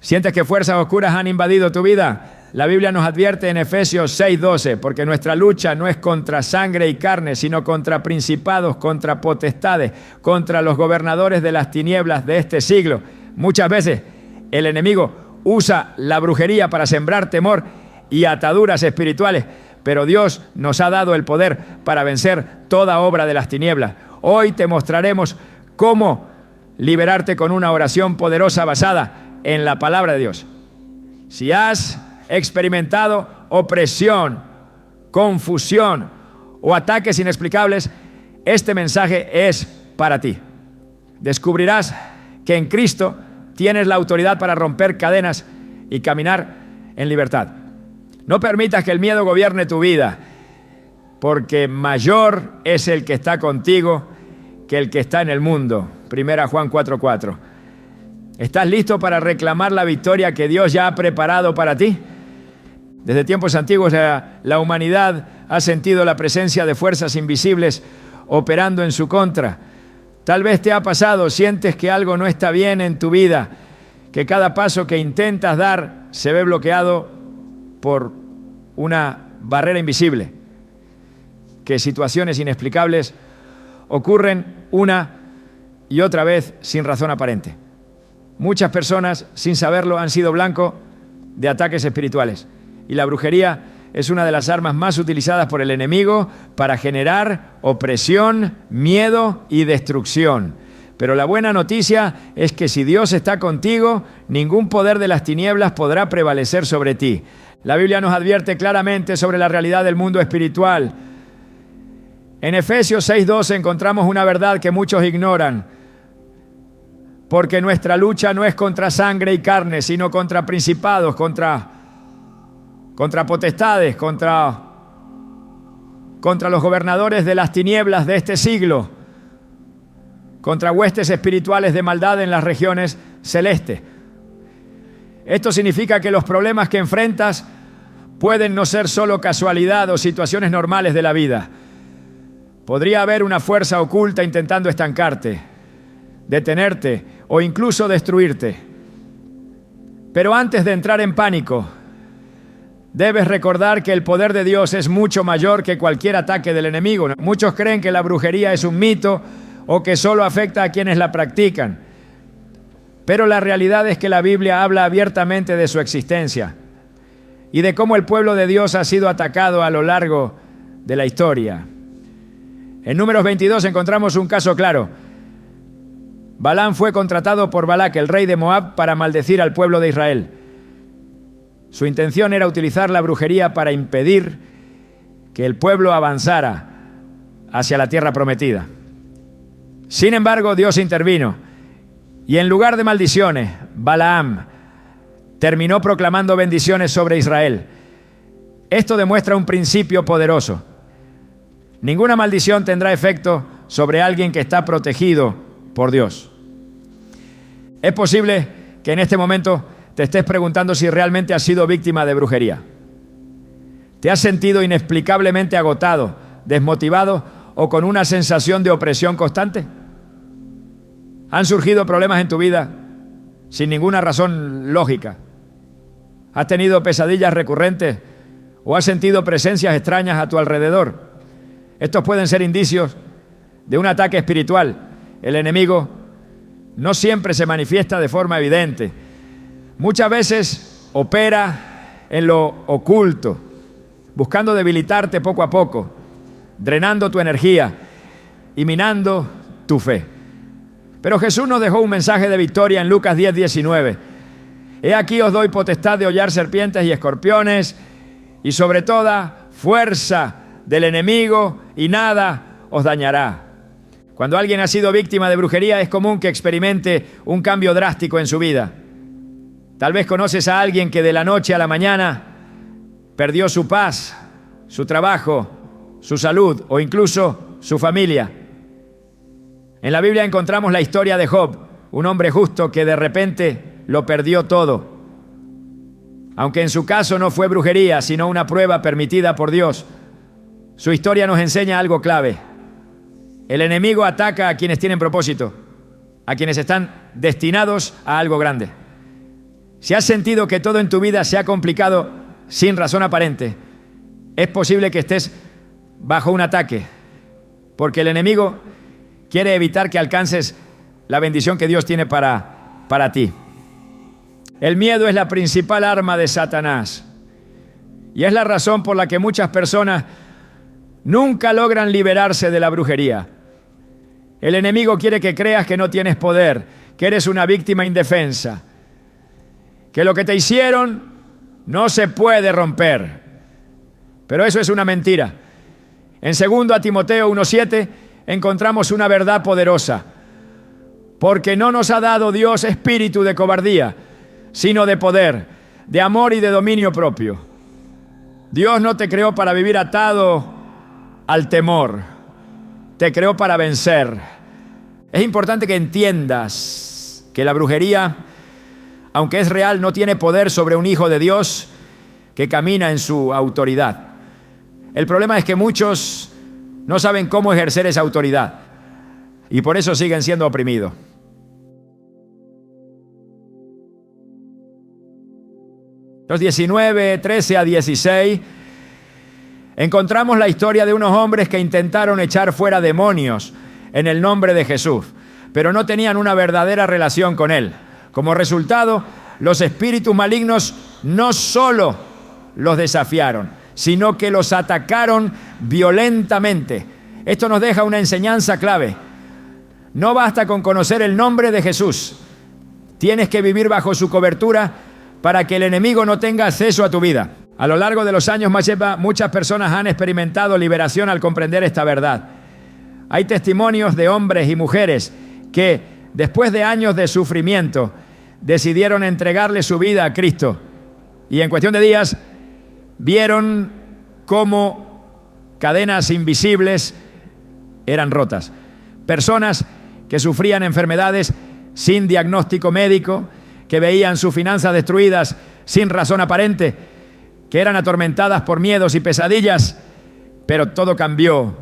¿Sientes que fuerzas oscuras han invadido tu vida? La Biblia nos advierte en Efesios 6:12, porque nuestra lucha no es contra sangre y carne, sino contra principados, contra potestades, contra los gobernadores de las tinieblas de este siglo. Muchas veces el enemigo usa la brujería para sembrar temor y ataduras espirituales, pero Dios nos ha dado el poder para vencer toda obra de las tinieblas. Hoy te mostraremos cómo liberarte con una oración poderosa basada en la palabra de Dios. Si has experimentado opresión, confusión o ataques inexplicables, este mensaje es para ti. Descubrirás que en Cristo tienes la autoridad para romper cadenas y caminar en libertad. No permitas que el miedo gobierne tu vida, porque mayor es el que está contigo que el que está en el mundo. 1 Juan 4:4. ¿Estás listo para reclamar la victoria que Dios ya ha preparado para ti? Desde tiempos antiguos la humanidad ha sentido la presencia de fuerzas invisibles operando en su contra. Tal vez te ha pasado, sientes que algo no está bien en tu vida, que cada paso que intentas dar se ve bloqueado por una barrera invisible, que situaciones inexplicables ocurren una y otra vez sin razón aparente. Muchas personas, sin saberlo, han sido blanco de ataques espirituales. Y la brujería es una de las armas más utilizadas por el enemigo para generar opresión, miedo y destrucción. Pero la buena noticia es que si Dios está contigo, ningún poder de las tinieblas podrá prevalecer sobre ti. La Biblia nos advierte claramente sobre la realidad del mundo espiritual. En Efesios 6:12 encontramos una verdad que muchos ignoran. Porque nuestra lucha no es contra sangre y carne, sino contra principados, contra potestades, contra los gobernadores de las tinieblas de este siglo, contra huestes espirituales de maldad en las regiones celestes. Esto significa que los problemas que enfrentas pueden no ser solo casualidad o situaciones normales de la vida. Podría haber una fuerza oculta intentando estancarte, detenerte o incluso destruirte. Pero antes de entrar en pánico, debes recordar que el poder de Dios es mucho mayor que cualquier ataque del enemigo. Muchos creen que la brujería es un mito o que solo afecta a quienes la practican. Pero la realidad es que la Biblia habla abiertamente de su existencia y de cómo el pueblo de Dios ha sido atacado a lo largo de la historia. En Números 22 encontramos un caso claro. Balaam fue contratado por Balac, el rey de Moab, para maldecir al pueblo de Israel. Su intención era utilizar la brujería para impedir que el pueblo avanzara hacia la tierra prometida. Sin embargo, Dios intervino y en lugar de maldiciones, Balaam terminó proclamando bendiciones sobre Israel. Esto demuestra un principio poderoso. Ninguna maldición tendrá efecto sobre alguien que está protegido por Dios. Es posible que en este momento te estés preguntando si realmente has sido víctima de brujería. ¿Te has sentido inexplicablemente agotado, desmotivado o con una sensación de opresión constante? ¿Han surgido problemas en tu vida sin ninguna razón lógica? ¿Has tenido pesadillas recurrentes o has sentido presencias extrañas a tu alrededor? Estos pueden ser indicios de un ataque espiritual. El enemigo no siempre se manifiesta de forma evidente. Muchas veces opera en lo oculto, buscando debilitarte poco a poco, drenando tu energía y minando tu fe. Pero Jesús nos dejó un mensaje de victoria en Lucas 10:19. He aquí os doy potestad de hollar serpientes y escorpiones y sobre toda fuerza del enemigo y nada os dañará. Cuando alguien ha sido víctima de brujería es común que experimente un cambio drástico en su vida. Tal vez conoces a alguien que de la noche a la mañana perdió su paz, su trabajo, su salud o incluso su familia. En la Biblia encontramos la historia de Job, un hombre justo que de repente lo perdió todo. Aunque en su caso no fue brujería, sino una prueba permitida por Dios, su historia nos enseña algo clave. El enemigo ataca a quienes tienen propósito, a quienes están destinados a algo grande. Si has sentido que todo en tu vida se ha complicado sin razón aparente, es posible que estés bajo un ataque, porque el enemigo quiere evitar que alcances la bendición que Dios tiene para ti. El miedo es la principal arma de Satanás y es la razón por la que muchas personas nunca logran liberarse de la brujería. El enemigo quiere que creas que no tienes poder, que eres una víctima indefensa, que lo que te hicieron no se puede romper. Pero eso es una mentira. En 2 Timoteo 1:7 encontramos una verdad poderosa. Porque no nos ha dado Dios espíritu de cobardía, sino de poder, de amor y de dominio propio. Dios no te creó para vivir atado al temor. Te creó para vencer. Es importante que entiendas que la brujería, aunque es real, no tiene poder sobre un hijo de Dios que camina en su autoridad. El problema es que muchos no saben cómo ejercer esa autoridad y por eso siguen siendo oprimidos. Los 19, 13 a 16, encontramos la historia de unos hombres que intentaron echar fuera demonios en el nombre de Jesús, pero no tenían una verdadera relación con Él. Como resultado, los espíritus malignos no solo los desafiaron, sino que los atacaron violentamente. Esto nos deja una enseñanza clave. No basta con conocer el nombre de Jesús. Tienes que vivir bajo su cobertura para que el enemigo no tenga acceso a tu vida. A lo largo de los años, muchas personas han experimentado liberación al comprender esta verdad. Hay testimonios de hombres y mujeres que, después de años de sufrimiento, decidieron entregarle su vida a Cristo. Y en cuestión de días, vieron cómo cadenas invisibles eran rotas. Personas que sufrían enfermedades sin diagnóstico médico, que veían sus finanzas destruidas sin razón aparente, que eran atormentadas por miedos y pesadillas, pero todo cambió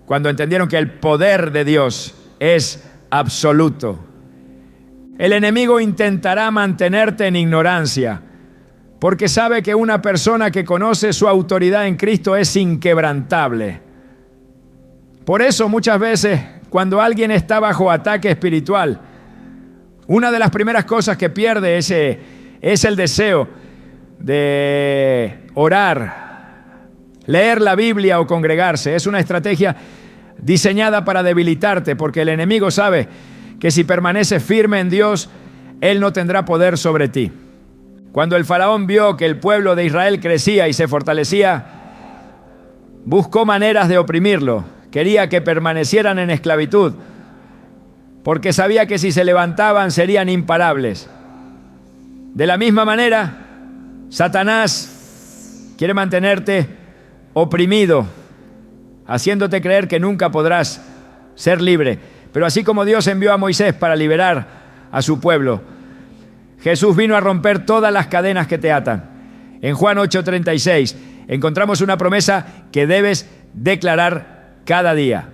cuando entendieron que el poder de Dios es absoluto. El enemigo intentará mantenerte en ignorancia, porque sabe que una persona que conoce su autoridad en Cristo es inquebrantable. Por eso muchas veces, cuando alguien está bajo ataque espiritual, una de las primeras cosas que pierde es el deseo de orar, leer la Biblia o congregarse. Es una estrategia diseñada para debilitarte, porque el enemigo sabe que si permaneces firme en Dios, Él no tendrá poder sobre ti. Cuando el faraón vio que el pueblo de Israel crecía y se fortalecía, buscó maneras de oprimirlo. Quería que permanecieran en esclavitud, porque sabía que si se levantaban serían imparables. De la misma manera, Satanás quiere mantenerte oprimido, haciéndote creer que nunca podrás ser libre. Pero así como Dios envió a Moisés para liberar a su pueblo, Jesús vino a romper todas las cadenas que te atan. En Juan 8:36 encontramos una promesa que debes declarar cada día.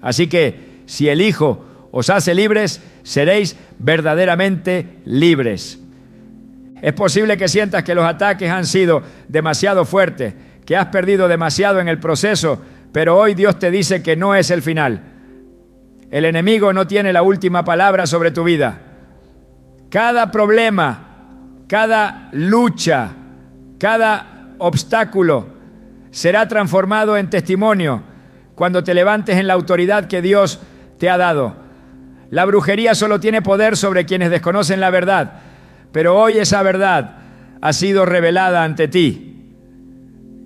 Así que si el Hijo os hace libres, seréis verdaderamente libres. Es posible que sientas que los ataques han sido demasiado fuertes, que has perdido demasiado en el proceso, pero hoy Dios te dice que no es el final. El enemigo no tiene la última palabra sobre tu vida. Cada problema, cada lucha, cada obstáculo será transformado en testimonio cuando te levantes en la autoridad que Dios te ha dado. La brujería solo tiene poder sobre quienes desconocen la verdad, pero hoy esa verdad ha sido revelada ante ti.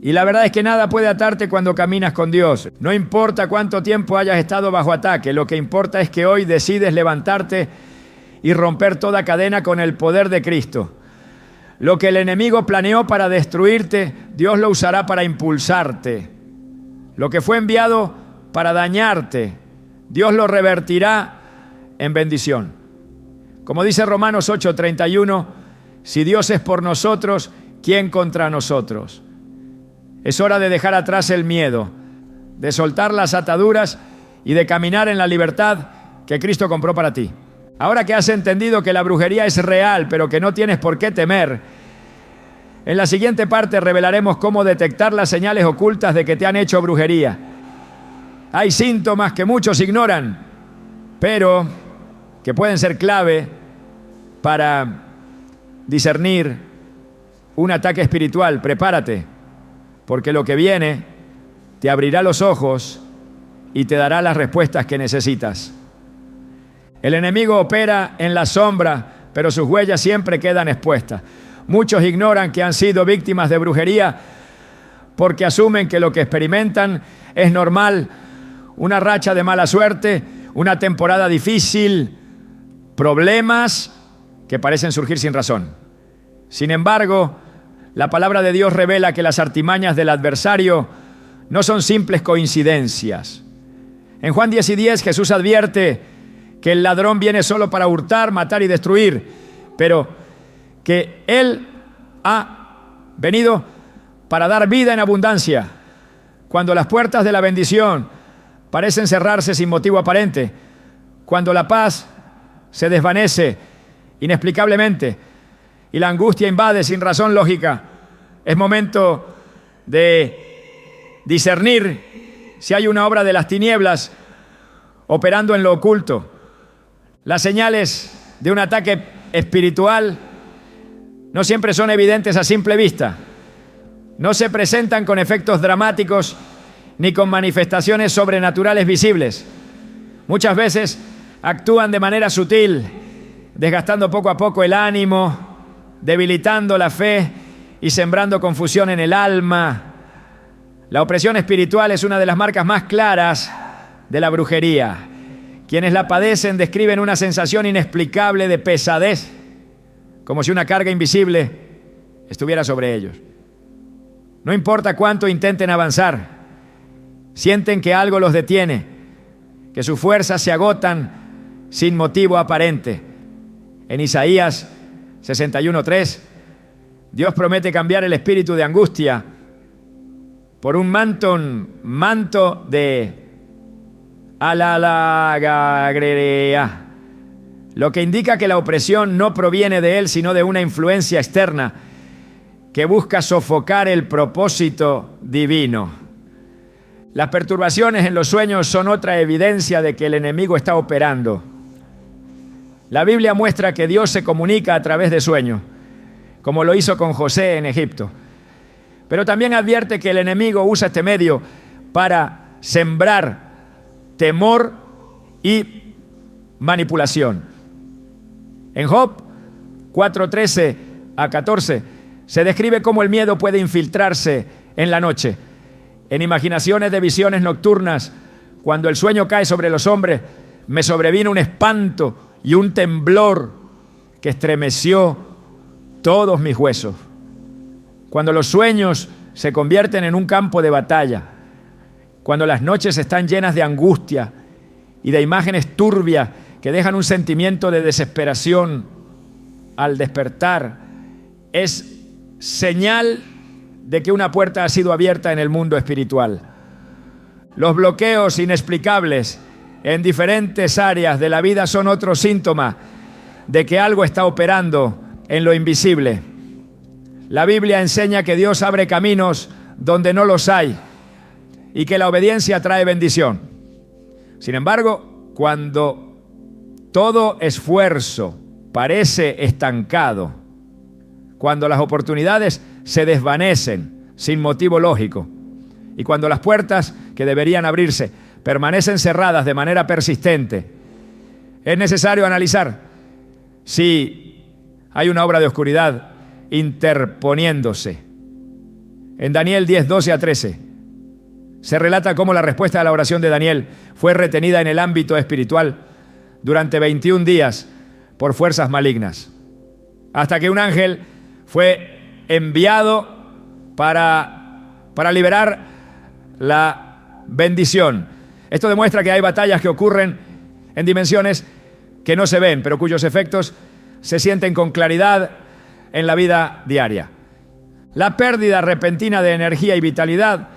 Y la verdad es que nada puede atarte cuando caminas con Dios. No importa cuánto tiempo hayas estado bajo ataque, lo que importa es que hoy decides levantarte y romper toda cadena con el poder de Cristo. Lo que el enemigo planeó para destruirte, Dios lo usará para impulsarte. Lo que fue enviado para dañarte, Dios lo revertirá en bendición. Como dice Romanos 8:31, si Dios es por nosotros, ¿quién contra nosotros? Es hora de dejar atrás el miedo, de soltar las ataduras y de caminar en la libertad que Cristo compró para ti. Ahora que has entendido que la brujería es real, pero que no tienes por qué temer, en la siguiente parte revelaremos cómo detectar las señales ocultas de que te han hecho brujería. Hay síntomas que muchos ignoran, pero que pueden ser clave para discernir un ataque espiritual. Prepárate, porque lo que viene te abrirá los ojos y te dará las respuestas que necesitas. El enemigo opera en la sombra, pero sus huellas siempre quedan expuestas. Muchos ignoran que han sido víctimas de brujería porque asumen que lo que experimentan es normal, una racha de mala suerte, una temporada difícil, problemas que parecen surgir sin razón. Sin embargo, la palabra de Dios revela que las artimañas del adversario no son simples coincidencias. En Juan 10:10 Jesús advierte que el ladrón viene solo para hurtar, matar y destruir, pero que Él ha venido para dar vida en abundancia. Cuando las puertas de la bendición parecen cerrarse sin motivo aparente, cuando la paz se desvanece inexplicablemente y la angustia invade sin razón lógica, es momento de discernir si hay una obra de las tinieblas operando en lo oculto. Las señales de un ataque espiritual no siempre son evidentes a simple vista. No se presentan con efectos dramáticos ni con manifestaciones sobrenaturales visibles. Muchas veces actúan de manera sutil, desgastando poco a poco el ánimo, debilitando la fe y sembrando confusión en el alma. La opresión espiritual es una de las marcas más claras de la brujería. Quienes la padecen describen una sensación inexplicable de pesadez, como si una carga invisible estuviera sobre ellos. No importa cuánto intenten avanzar, sienten que algo los detiene, que sus fuerzas se agotan sin motivo aparente. En Isaías 61:3, Dios promete cambiar el espíritu de angustia por un manto de alalagagrerea, lo que indica que la opresión no proviene de Él, sino de una influencia externa que busca sofocar el propósito divino. Las perturbaciones en los sueños son otra evidencia de que el enemigo está operando. La Biblia muestra que Dios se comunica a través de sueños, como lo hizo con José en Egipto. Pero también advierte que el enemigo usa este medio para sembrar temor y manipulación. En Job 4:13 a 14 se describe cómo el miedo puede infiltrarse en la noche. En imaginaciones de visiones nocturnas, cuando el sueño cae sobre los hombres, me sobrevino un espanto y un temblor que estremeció todos mis huesos. Cuando los sueños se convierten en un campo de batalla, cuando las noches están llenas de angustia y de imágenes turbias que dejan un sentimiento de desesperación al despertar, es señal de que una puerta ha sido abierta en el mundo espiritual. Los bloqueos inexplicables en diferentes áreas de la vida son otro síntoma de que algo está operando en lo invisible. La Biblia enseña que Dios abre caminos donde no los hay y que la obediencia trae bendición. Sin embargo, cuando todo esfuerzo parece estancado, cuando las oportunidades se desvanecen sin motivo lógico y cuando las puertas que deberían abrirse permanecen cerradas de manera persistente, es necesario analizar si hay una obra de oscuridad interponiéndose. En Daniel 10:12 a 13 se relata cómo la respuesta a la oración de Daniel fue retenida en el ámbito espiritual durante 21 días por fuerzas malignas, hasta que un ángel fue enviado para liberar la bendición. Esto demuestra que hay batallas que ocurren en dimensiones que no se ven, pero cuyos efectos se sienten con claridad en la vida diaria. La pérdida repentina de energía y vitalidad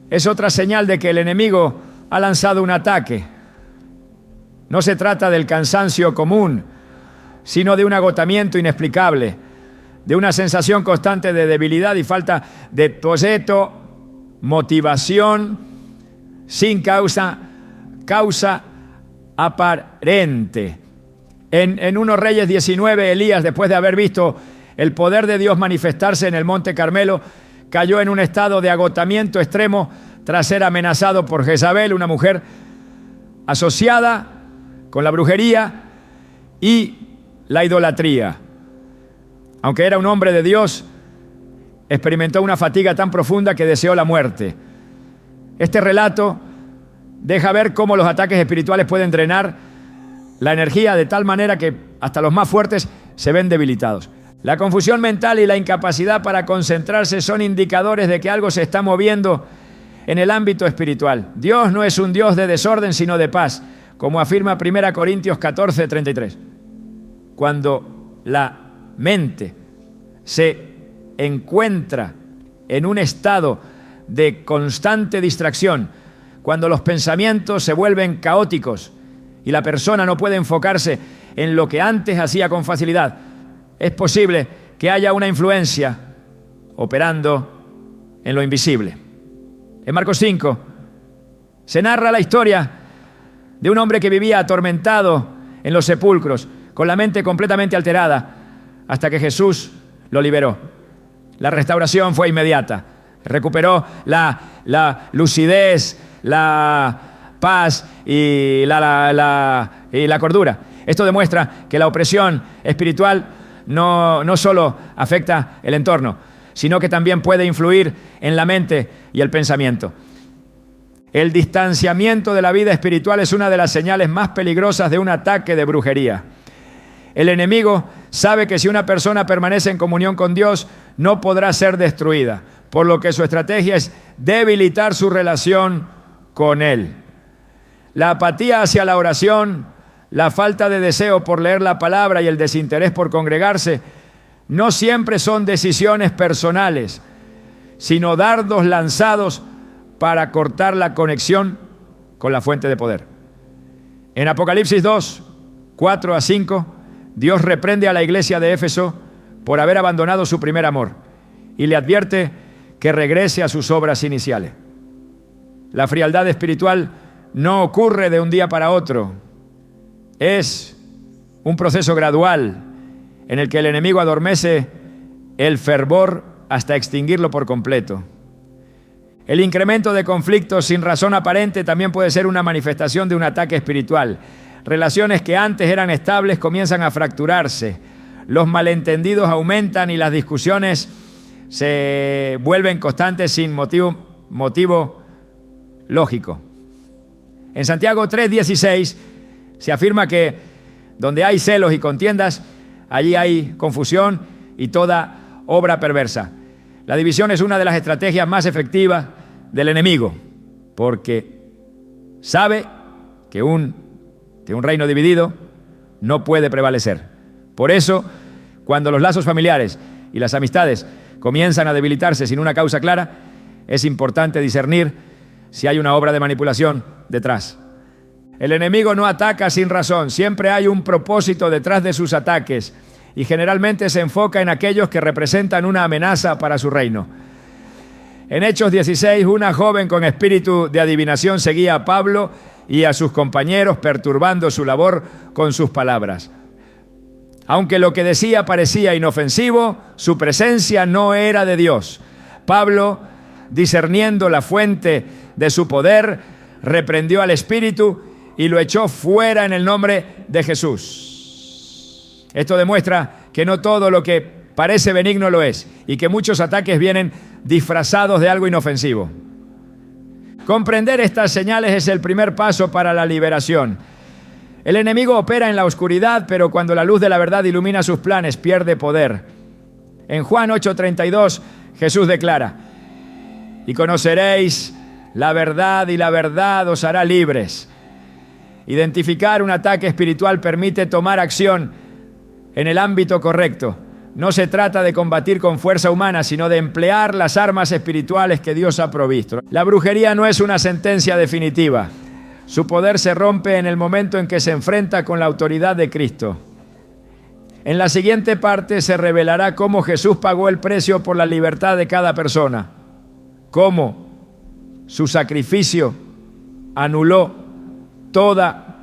es otra señal de que el enemigo ha lanzado un ataque. No se trata del cansancio común, sino de un agotamiento inexplicable, de una sensación constante de debilidad y falta de proyecto, motivación, sin causa aparente. En 1 Reyes 19, Elías, después de haber visto el poder de Dios manifestarse en el Monte Carmelo, cayó en un estado de agotamiento extremo tras ser amenazado por Jezabel, una mujer asociada con la brujería y la idolatría. Aunque era un hombre de Dios, experimentó una fatiga tan profunda que deseó la muerte. Este relato deja ver cómo los ataques espirituales pueden drenar la energía de tal manera que hasta los más fuertes se ven debilitados. La confusión mental y la incapacidad para concentrarse son indicadores de que algo se está moviendo en el ámbito espiritual. Dios no es un Dios de desorden, sino de paz, como afirma 1 Corintios 14:33. Cuando la mente se encuentra en un estado de constante distracción, cuando los pensamientos se vuelven caóticos y la persona no puede enfocarse en lo que antes hacía con facilidad, es posible que haya una influencia operando en lo invisible. En Marcos 5 se narra la historia de un hombre que vivía atormentado en los sepulcros, con la mente completamente alterada, hasta que Jesús lo liberó. La restauración fue inmediata. Recuperó la lucidez, la paz y la cordura. Esto demuestra que la opresión espiritual no solo afecta el entorno, sino que también puede influir en la mente y el pensamiento. El distanciamiento de la vida espiritual es una de las señales más peligrosas de un ataque de brujería. El enemigo sabe que si una persona permanece en comunión con Dios, no podrá ser destruida, por lo que su estrategia es debilitar su relación con Él. La apatía hacia la oración, la falta de deseo por leer la palabra y el desinterés por congregarse no siempre son decisiones personales, sino dardos lanzados para cortar la conexión con la fuente de poder. En Apocalipsis 2, 4-5, Dios reprende a la iglesia de Éfeso por haber abandonado su primer amor y le advierte que regrese a sus obras iniciales. La frialdad espiritual no ocurre de un día para otro. Es un proceso gradual en el que el enemigo adormece el fervor hasta extinguirlo por completo. El incremento de conflictos sin razón aparente también puede ser una manifestación de un ataque espiritual. Relaciones que antes eran estables comienzan a fracturarse. Los malentendidos aumentan y las discusiones se vuelven constantes sin motivo lógico. En Santiago 3:16 se afirma que donde hay celos y contiendas, allí hay confusión y toda obra perversa. La división es una de las estrategias más efectivas del enemigo, porque sabe que un reino dividido no puede prevalecer. Por eso, cuando los lazos familiares y las amistades comienzan a debilitarse sin una causa clara, es importante discernir si hay una obra de manipulación detrás. El enemigo no ataca sin razón, siempre hay un propósito detrás de sus ataques y generalmente se enfoca en aquellos que representan una amenaza para su reino. En Hechos 16, una joven con espíritu de adivinación seguía a Pablo y a sus compañeros, perturbando su labor con sus palabras. Aunque lo que decía parecía inofensivo, su presencia no era de Dios. Pablo, discerniendo la fuente de su poder, reprendió al espíritu y lo echó fuera en el nombre de Jesús. Esto demuestra que no todo lo que parece benigno lo es y que muchos ataques vienen disfrazados de algo inofensivo. Comprender estas señales es el primer paso para la liberación. El enemigo opera en la oscuridad, pero cuando la luz de la verdad ilumina sus planes, pierde poder. En Juan 8:32, Jesús declara: y conoceréis la verdad y la verdad os hará libres. Identificar un ataque espiritual permite tomar acción en el ámbito correcto. No se trata de combatir con fuerza humana, sino de emplear las armas espirituales que Dios ha provisto. La brujería no es una sentencia definitiva. Su poder se rompe en el momento en que se enfrenta con la autoridad de Cristo. En la siguiente parte se revelará cómo Jesús pagó el precio por la libertad de cada persona, cómo su sacrificio anuló toda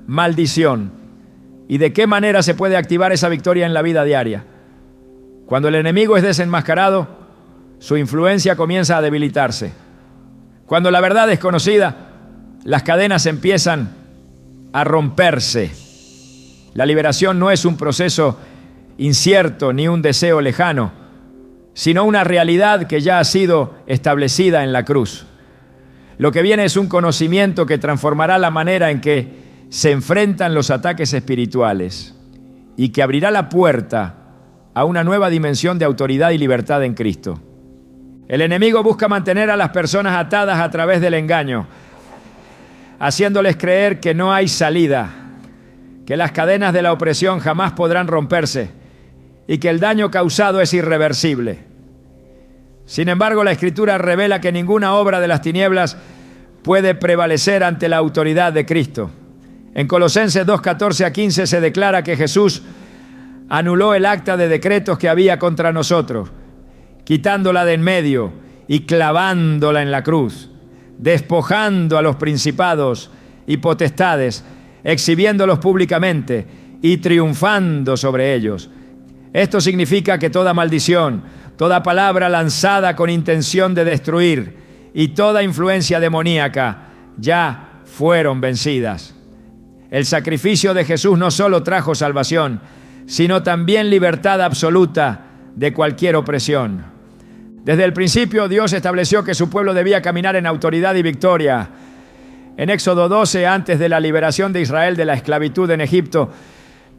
maldición y de qué manera se puede activar esa victoria en la vida diaria. Cuando el enemigo es desenmascarado, su influencia comienza a debilitarse. Cuando la verdad es conocida, las cadenas empiezan a romperse. La liberación no es un proceso incierto ni un deseo lejano, sino una realidad que ya ha sido establecida en la cruz. Lo que viene es un conocimiento que transformará la manera en que se enfrentan los ataques espirituales y que abrirá la puerta a una nueva dimensión de autoridad y libertad en Cristo. El enemigo busca mantener a las personas atadas a través del engaño, haciéndoles creer que no hay salida, que las cadenas de la opresión jamás podrán romperse y que el daño causado es irreversible. Sin embargo, la Escritura revela que ninguna obra de las tinieblas puede prevalecer ante la autoridad de Cristo. En Colosenses 2:14-15 se declara que Jesús anuló el acta de decretos que había contra nosotros, quitándola de en medio y clavándola en la cruz, despojando a los principados y potestades, exhibiéndolos públicamente y triunfando sobre ellos. Esto significa que toda maldición, toda palabra lanzada con intención de destruir y toda influencia demoníaca ya fueron vencidas. El sacrificio de Jesús no solo trajo salvación, sino también libertad absoluta de cualquier opresión. Desde el principio, Dios estableció que su pueblo debía caminar en autoridad y victoria. En Éxodo 12, antes de la liberación de Israel de la esclavitud en Egipto,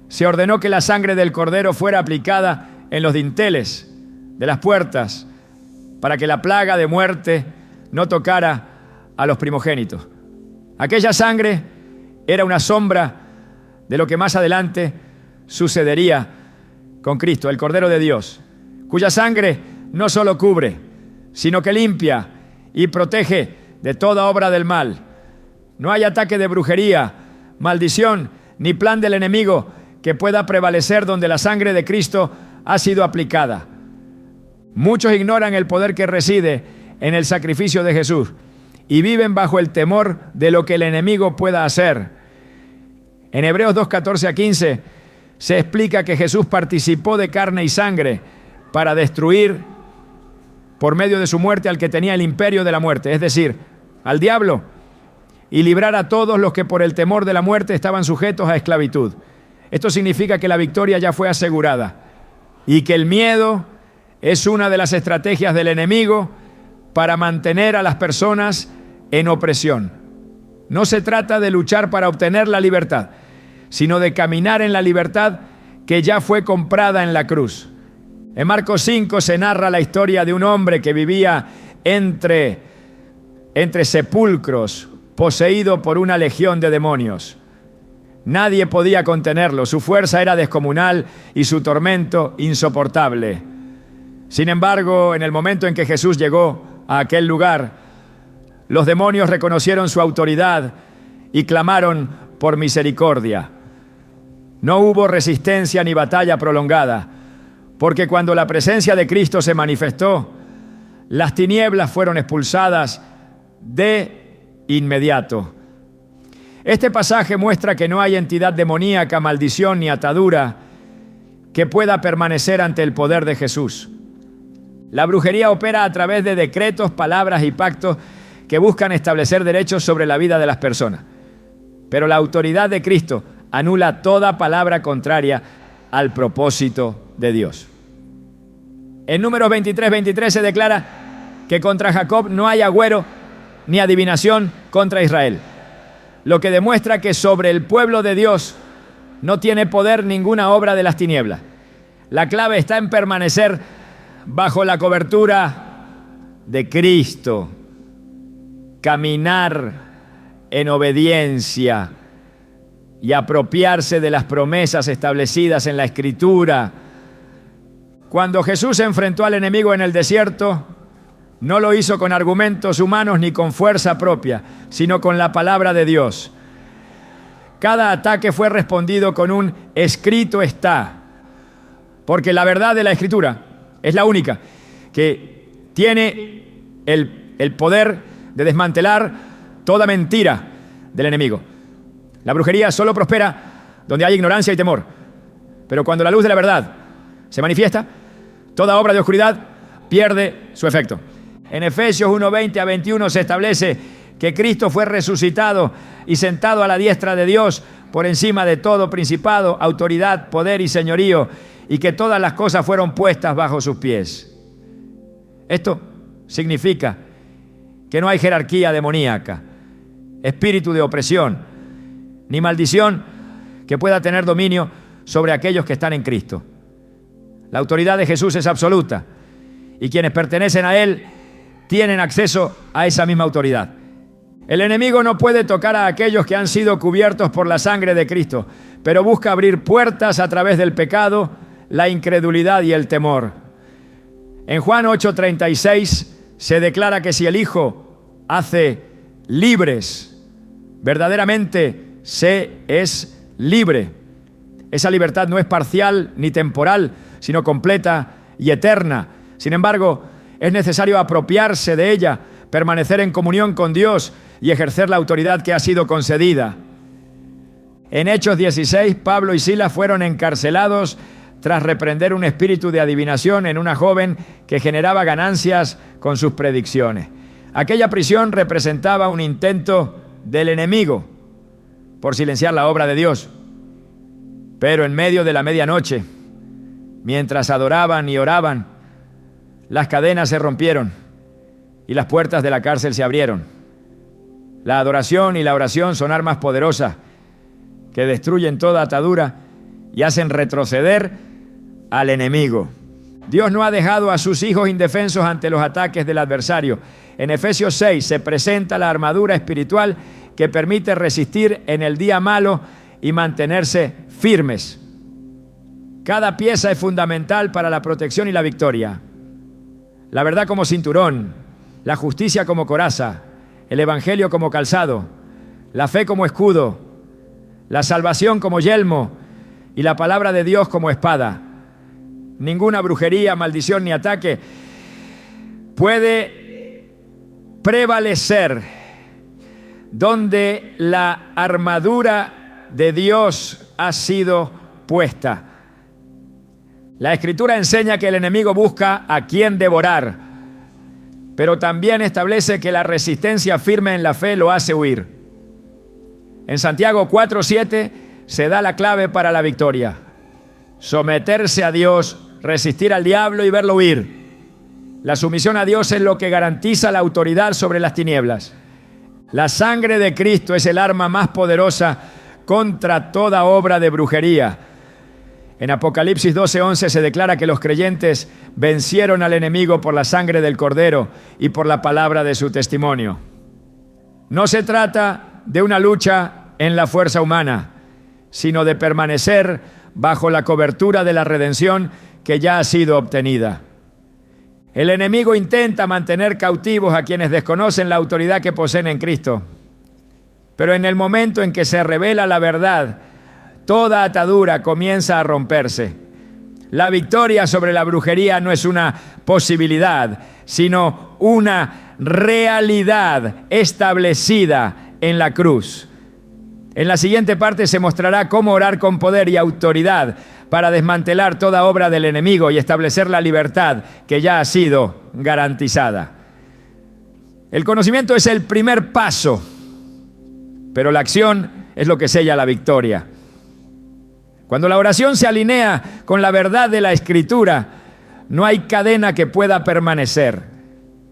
se ordenó que la sangre del cordero fuera aplicada en los dinteles de las puertas para que la plaga de muerte no tocara a los primogénitos. Aquella sangre era una sombra de lo que más adelante sucedería con Cristo, el Cordero de Dios, cuya sangre no solo cubre, sino que limpia y protege de toda obra del mal. No hay ataque de brujería, maldición, ni plan del enemigo que pueda prevalecer donde la sangre de Cristo ha sido aplicada. Muchos ignoran el poder que reside en el sacrificio de Jesús y viven bajo el temor de lo que el enemigo pueda hacer. En Hebreos 2:14-15 se explica que Jesús participó de carne y sangre para destruir por medio de su muerte al que tenía el imperio de la muerte, es decir, al diablo, y librar a todos los que por el temor de la muerte estaban sujetos a esclavitud. Esto significa que la victoria ya fue asegurada y que el miedo es una de las estrategias del enemigo para mantener a las personas en opresión. No se trata de luchar para obtener la libertad, sino de caminar en la libertad que ya fue comprada en la cruz. En Marcos 5 se narra la historia de un hombre que vivía entre sepulcros, poseído por una legión de demonios. Nadie podía contenerlo, su fuerza era descomunal y su tormento insoportable. Sin embargo, en el momento en que Jesús llegó a aquel lugar, los demonios reconocieron su autoridad y clamaron por misericordia. No hubo resistencia ni batalla prolongada, porque cuando la presencia de Cristo se manifestó, las tinieblas fueron expulsadas de inmediato. Este pasaje muestra que no hay entidad demoníaca, maldición ni atadura que pueda permanecer ante el poder de Jesús. La brujería opera a través de decretos, palabras y pactos que buscan establecer derechos sobre la vida de las personas. Pero la autoridad de Cristo anula toda palabra contraria al propósito de Dios. En Números 23:23 se declara que contra Jacob no hay agüero ni adivinación contra Israel, lo que demuestra que sobre el pueblo de Dios no tiene poder ninguna obra de las tinieblas. La clave está en permanecer bajo la cobertura de Cristo, caminar en obediencia y apropiarse de las promesas establecidas en la Escritura. Cuando Jesús se enfrentó al enemigo en el desierto, No lo hizo con argumentos humanos ni con fuerza propia, sino con la palabra de Dios. Cada ataque fue respondido con un escrito está, porque la verdad de la Escritura es la única que tiene el poder de desmantelar toda mentira del enemigo. La brujería solo prospera donde hay ignorancia y temor, pero cuando la luz de la verdad se manifiesta, toda obra de oscuridad pierde su efecto. En Efesios 1:20 a 21 se establece que Cristo fue resucitado y sentado a la diestra de Dios por encima de todo principado, autoridad, poder y señorío, y que todas las cosas fueron puestas bajo sus pies. Esto significa que no hay jerarquía demoníaca, espíritu de opresión, ni maldición que pueda tener dominio sobre aquellos que están en Cristo. La autoridad de Jesús es absoluta, y quienes pertenecen a Él tienen acceso a esa misma autoridad. El enemigo no puede tocar a aquellos que han sido cubiertos por la sangre de Cristo, pero busca abrir puertas a través del pecado, la incredulidad y el temor. En Juan 8:36 se declara que si el Hijo hace libres, verdaderamente se es libre. Esa libertad no es parcial ni temporal, sino completa y eterna. Sin embargo, es necesario apropiarse de ella, permanecer en comunión con Dios y ejercer la autoridad que ha sido concedida. En Hechos 16, Pablo y Silas fueron encarcelados tras reprender un espíritu de adivinación en una joven que generaba ganancias con sus predicciones. Aquella prisión representaba un intento del enemigo por silenciar la obra de Dios. Pero en medio de la medianoche, mientras adoraban y oraban, las cadenas se rompieron y las puertas de la cárcel se abrieron. La adoración y la oración son armas poderosas que destruyen toda atadura y hacen retroceder al enemigo. Dios no ha dejado a sus hijos indefensos ante los ataques del adversario. En Efesios 6 se presenta la armadura espiritual que permite resistir en el día malo y mantenerse firmes. Cada pieza es fundamental para la protección y la victoria. La verdad como cinturón, la justicia como coraza, el evangelio como calzado, la fe como escudo, la salvación como yelmo y la palabra de Dios como espada. Ninguna brujería, maldición ni ataque puede prevalecer donde la armadura de Dios ha sido puesta. La Escritura enseña que el enemigo busca a quien devorar, pero también establece que la resistencia firme en la fe lo hace huir. En Santiago 4:7 se da la clave para la victoria: someterse a Dios, resistir al diablo y verlo huir. La sumisión a Dios es lo que garantiza la autoridad sobre las tinieblas. La sangre de Cristo es el arma más poderosa contra toda obra de brujería. En Apocalipsis 12:11 se declara que los creyentes vencieron al enemigo por la sangre del Cordero y por la palabra de su testimonio. No se trata de una lucha en la fuerza humana, sino de permanecer bajo la cobertura de la redención que ya ha sido obtenida. El enemigo intenta mantener cautivos a quienes desconocen la autoridad que poseen en Cristo. Pero en el momento en que se revela la verdad, toda atadura comienza a romperse. La victoria sobre la brujería no es una posibilidad, sino una realidad establecida en la cruz. En la siguiente parte se mostrará cómo orar con poder y autoridad para desmantelar toda obra del enemigo y establecer la libertad que ya ha sido garantizada. El conocimiento es el primer paso, pero la acción es lo que sella la victoria. Cuando la oración se alinea con la verdad de la Escritura, no hay cadena que pueda permanecer.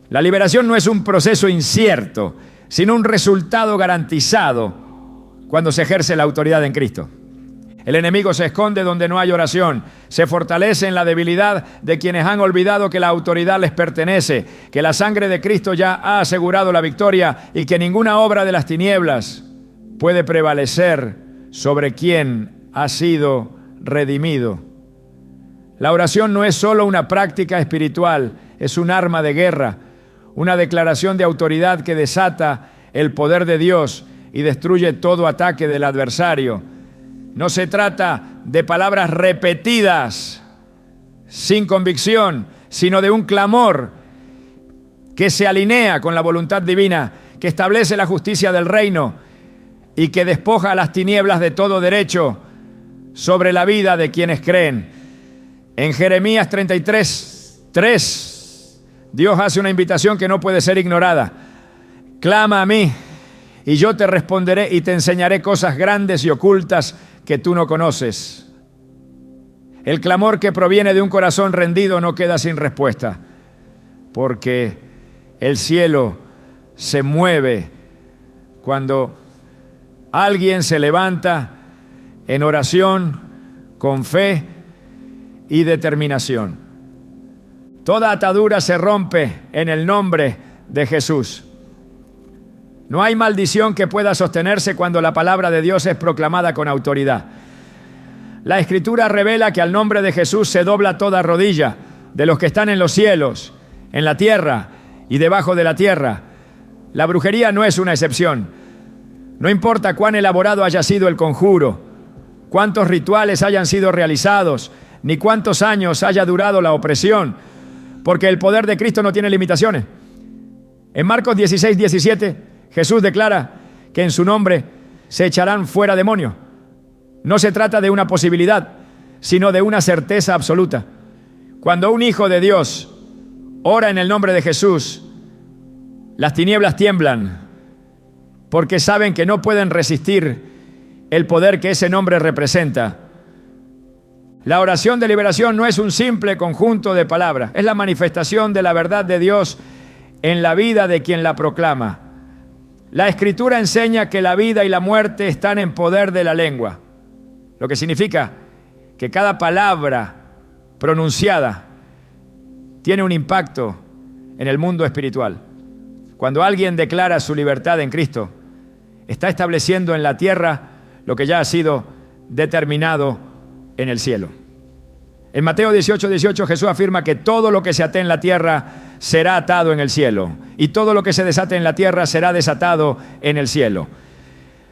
La liberación no es un proceso incierto, sino un resultado garantizado cuando se ejerce la autoridad en Cristo. El enemigo se esconde donde no hay oración, se fortalece en la debilidad de quienes han olvidado que la autoridad les pertenece, que la sangre de Cristo ya ha asegurado la victoria y que ninguna obra de las tinieblas puede prevalecer sobre quien ha sido redimido. La oración no es solo una práctica espiritual, es un arma de guerra, una declaración de autoridad que desata el poder de Dios y destruye todo ataque del adversario. No se trata de palabras repetidas sin convicción, sino de un clamor que se alinea con la voluntad divina, que establece la justicia del reino y que despoja a las tinieblas de todo derecho sobre la vida de quienes creen. En Jeremías 33:3, Dios hace una invitación que no puede ser ignorada. Clama a mí y yo te responderé y te enseñaré cosas grandes y ocultas que tú no conoces. El clamor que proviene de un corazón rendido no queda sin respuesta, porque el cielo se mueve cuando alguien se levanta en oración, con fe y determinación. Toda atadura se rompe en el nombre de Jesús. No hay maldición que pueda sostenerse cuando la palabra de Dios es proclamada con autoridad. La Escritura revela que al nombre de Jesús se dobla toda rodilla de los que están en los cielos, en la tierra y debajo de la tierra. La brujería no es una excepción. No importa cuán elaborado haya sido el conjuro, cuántos rituales hayan sido realizados, ni cuántos años haya durado la opresión, porque el poder de Cristo no tiene limitaciones. En Marcos 16:17, Jesús declara que en su nombre se echarán fuera demonios. No se trata de una posibilidad, sino de una certeza absoluta. Cuando un hijo de Dios ora en el nombre de Jesús, las tinieblas tiemblan, porque saben que no pueden resistir el poder que ese nombre representa. La oración de liberación no es un simple conjunto de palabras, es la manifestación de la verdad de Dios en la vida de quien la proclama. La Escritura enseña que la vida y la muerte están en poder de la lengua, lo que significa que cada palabra pronunciada tiene un impacto en el mundo espiritual. Cuando alguien declara su libertad en Cristo, está estableciendo en la tierra lo que ya ha sido determinado en el cielo. En Mateo 18:18 Jesús afirma que todo lo que se ate en la tierra será atado en el cielo, y todo lo que se desate en la tierra será desatado en el cielo.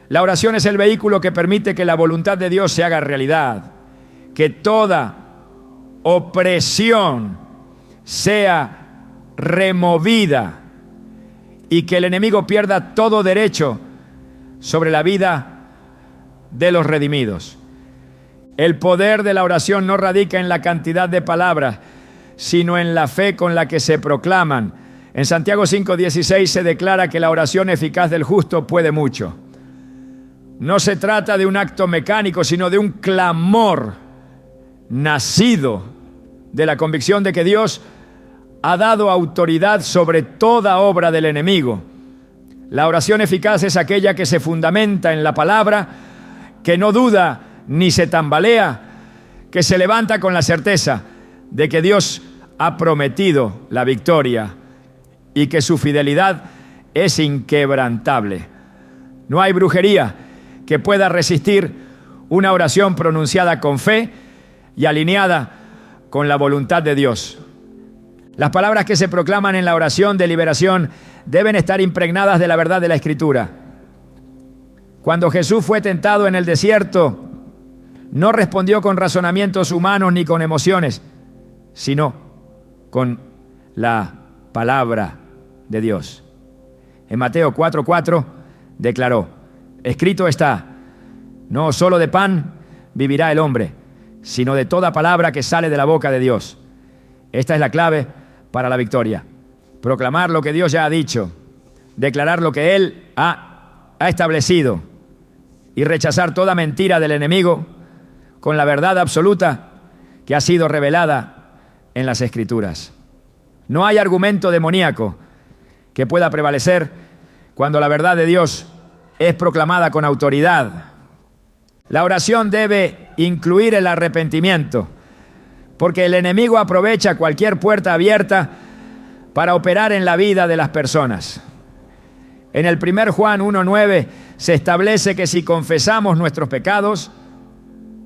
La oración es el vehículo que permite que la voluntad de Dios se haga realidad, que toda opresión sea removida y que el enemigo pierda todo derecho sobre la vida de los redimidos. El poder de la oración no radica en la cantidad de palabras, sino en la fe con la que se proclaman. En Santiago 5:16 se declara que la oración eficaz del justo puede mucho. No se trata de un acto mecánico, sino de un clamor nacido de la convicción de que Dios ha dado autoridad sobre toda obra del enemigo. La oración eficaz es aquella que se fundamenta en la palabra, que no duda ni se tambalea, que se levanta con la certeza de que Dios ha prometido la victoria y que su fidelidad es inquebrantable. No hay brujería que pueda resistir una oración pronunciada con fe y alineada con la voluntad de Dios. Las palabras que se proclaman en la oración de liberación deben estar impregnadas de la verdad de la Escritura. Cuando Jesús fue tentado en el desierto, no respondió con razonamientos humanos ni con emociones, sino con la palabra de Dios. En Mateo 4:4 declaró: escrito está, no solo de pan vivirá el hombre, sino de toda palabra que sale de la boca de Dios. Esta es la clave para la victoria. Proclamar lo que Dios ya ha dicho, declarar lo que Él ha establecido y rechazar toda mentira del enemigo con la verdad absoluta que ha sido revelada en las Escrituras. No hay argumento demoníaco que pueda prevalecer cuando la verdad de Dios es proclamada con autoridad. La oración debe incluir el arrepentimiento, porque el enemigo aprovecha cualquier puerta abierta para operar en la vida de las personas. En el 1 Juan 1:9 se establece que si confesamos nuestros pecados,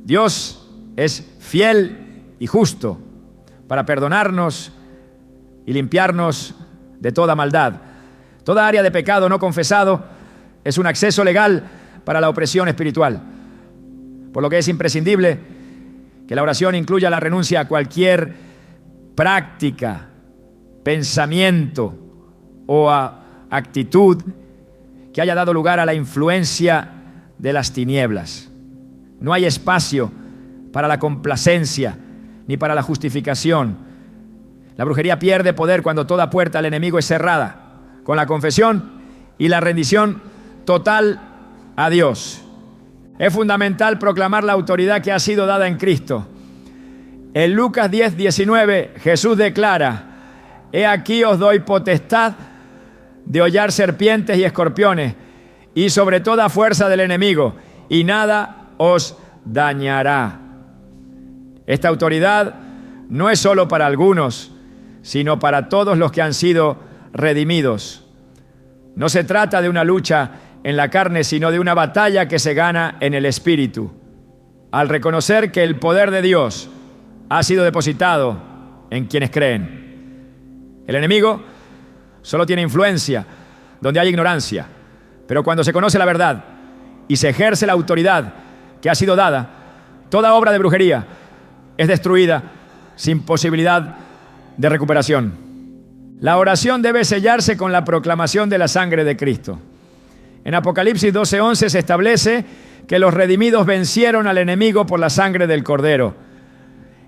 Dios es fiel y justo para perdonarnos y limpiarnos de toda maldad. Toda área de pecado no confesado es un acceso legal para la opresión espiritual, por lo que es imprescindible que la oración incluya la renuncia a cualquier práctica, pensamiento o actitud que haya dado lugar a la influencia de las tinieblas. No hay espacio para la complacencia ni para la justificación. La brujería pierde poder cuando toda puerta al enemigo es cerrada, con la confesión y la rendición total a Dios. Es fundamental proclamar la autoridad que ha sido dada en Cristo. En Lucas 10:19, Jesús declara: he aquí os doy potestad de hollar serpientes y escorpiones y sobre toda fuerza del enemigo, y nada os dañará. Esta autoridad no es solo para algunos, sino para todos los que han sido redimidos. No se trata de una lucha en la carne, sino de una batalla que se gana en el Espíritu. Al reconocer que el poder de Dios ha sido depositado en quienes creen. El enemigo solo tiene influencia donde hay ignorancia, pero cuando se conoce la verdad y se ejerce la autoridad que ha sido dada, toda obra de brujería es destruida sin posibilidad de recuperación. La oración debe sellarse con la proclamación de la sangre de Cristo. En Apocalipsis 12:11 se establece que los redimidos vencieron al enemigo por la sangre del Cordero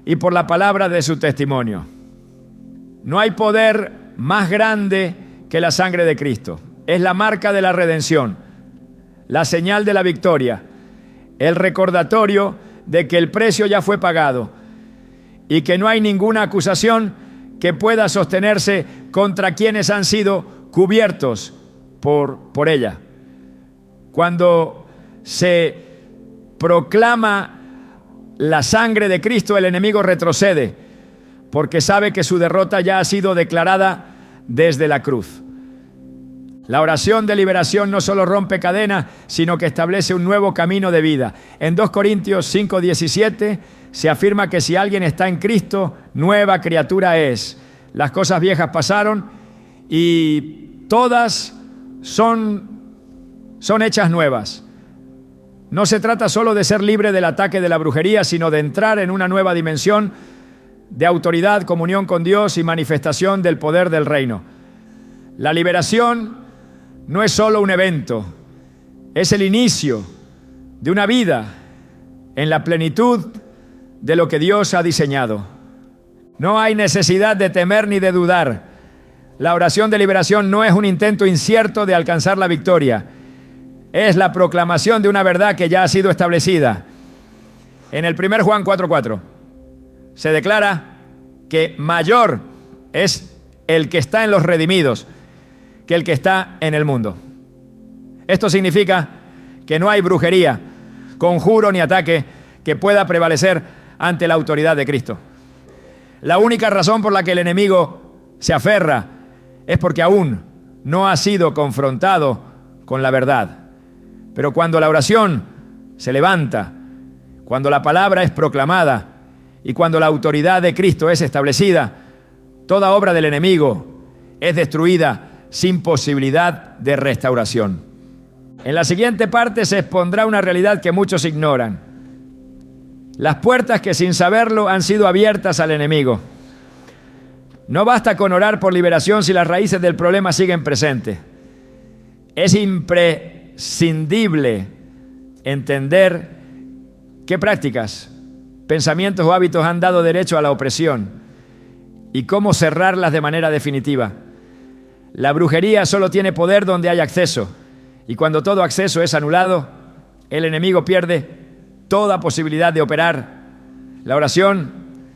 y por la palabra de su testimonio. No hay poder más grande que la sangre de Cristo. Es la marca de la redención, la señal de la victoria, el recordatorio de que el precio ya fue pagado y que no hay ninguna acusación que pueda sostenerse contra quienes han sido cubiertos por ella. Cuando se proclama la sangre de Cristo, el enemigo retrocede, porque sabe que su derrota ya ha sido declarada desde la cruz. La oración de liberación no solo rompe cadenas, sino que establece un nuevo camino de vida. En 2 Corintios 5:17 se afirma que si alguien está en Cristo, nueva criatura es. Las cosas viejas pasaron y todas son hechas nuevas. No se trata solo de ser libre del ataque de la brujería, sino de entrar en una nueva dimensión de autoridad, comunión con Dios y manifestación del poder del reino. La liberación no es solo un evento, es el inicio de una vida en la plenitud de lo que Dios ha diseñado. No hay necesidad de temer ni de dudar. La oración de liberación no es un intento incierto de alcanzar la victoria. Es la proclamación de una verdad que ya ha sido establecida. En el 1 Juan 4:4 se declara que mayor es el que está en los redimidos que el que está en el mundo. Esto significa que no hay brujería, conjuro ni ataque que pueda prevalecer ante la autoridad de Cristo. La única razón por la que el enemigo se aferra es porque aún no ha sido confrontado con la verdad. Pero cuando la oración se levanta, cuando la palabra es proclamada y cuando la autoridad de Cristo es establecida, toda obra del enemigo es destruida sin posibilidad de restauración. En la siguiente parte se expondrá una realidad que muchos ignoran. Las puertas que sin saberlo han sido abiertas al enemigo. No basta con orar por liberación si las raíces del problema siguen presentes. Es imprescindible entender qué prácticas, pensamientos o hábitos han dado derecho a la opresión y cómo cerrarlas de manera definitiva. La brujería solo tiene poder donde hay acceso, y cuando todo acceso es anulado, el enemigo pierde toda posibilidad de operar. La oración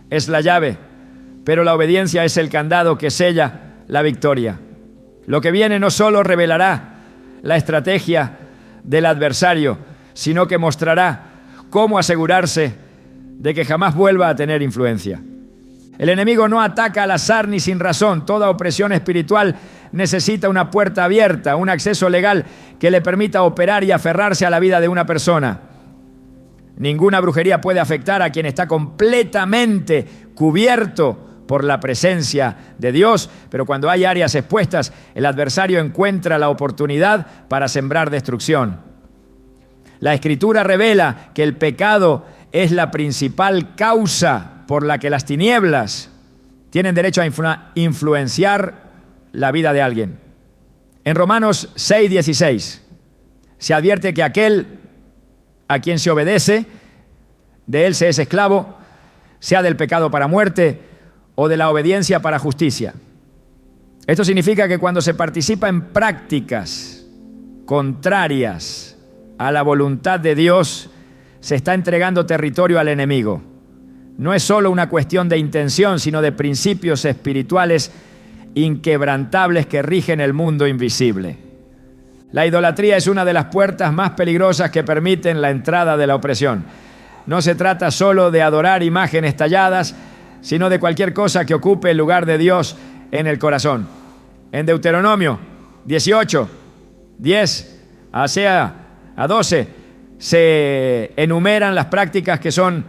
es la llave, pero la obediencia es el candado que sella la victoria. Lo que viene no solo revelará la estrategia del adversario, sino que mostrará cómo asegurarse de que jamás vuelva a tener influencia. El enemigo no ataca al azar ni sin razón. Toda opresión espiritual necesita una puerta abierta, un acceso legal que le permita operar y aferrarse a la vida de una persona. Ninguna brujería puede afectar a quien está completamente cubierto por la presencia de Dios, pero cuando hay áreas expuestas, el adversario encuentra la oportunidad para sembrar destrucción. La Escritura revela que el pecado es la principal causa por la que las tinieblas tienen derecho a influenciar la vida de alguien. En Romanos 6:16 se advierte que aquel a quien se obedece, de él se es esclavo, sea del pecado para muerte o de la obediencia para justicia. Esto significa que cuando se participa en prácticas contrarias a la voluntad de Dios, se está entregando territorio al enemigo. No es solo una cuestión de intención, sino de principios espirituales inquebrantables que rigen el mundo invisible. La idolatría es una de las puertas más peligrosas que permiten la entrada de la opresión. No se trata solo de adorar imágenes talladas, sino de cualquier cosa que ocupe el lugar de Dios en el corazón. En Deuteronomio 18, 10 a 12, se enumeran las prácticas que son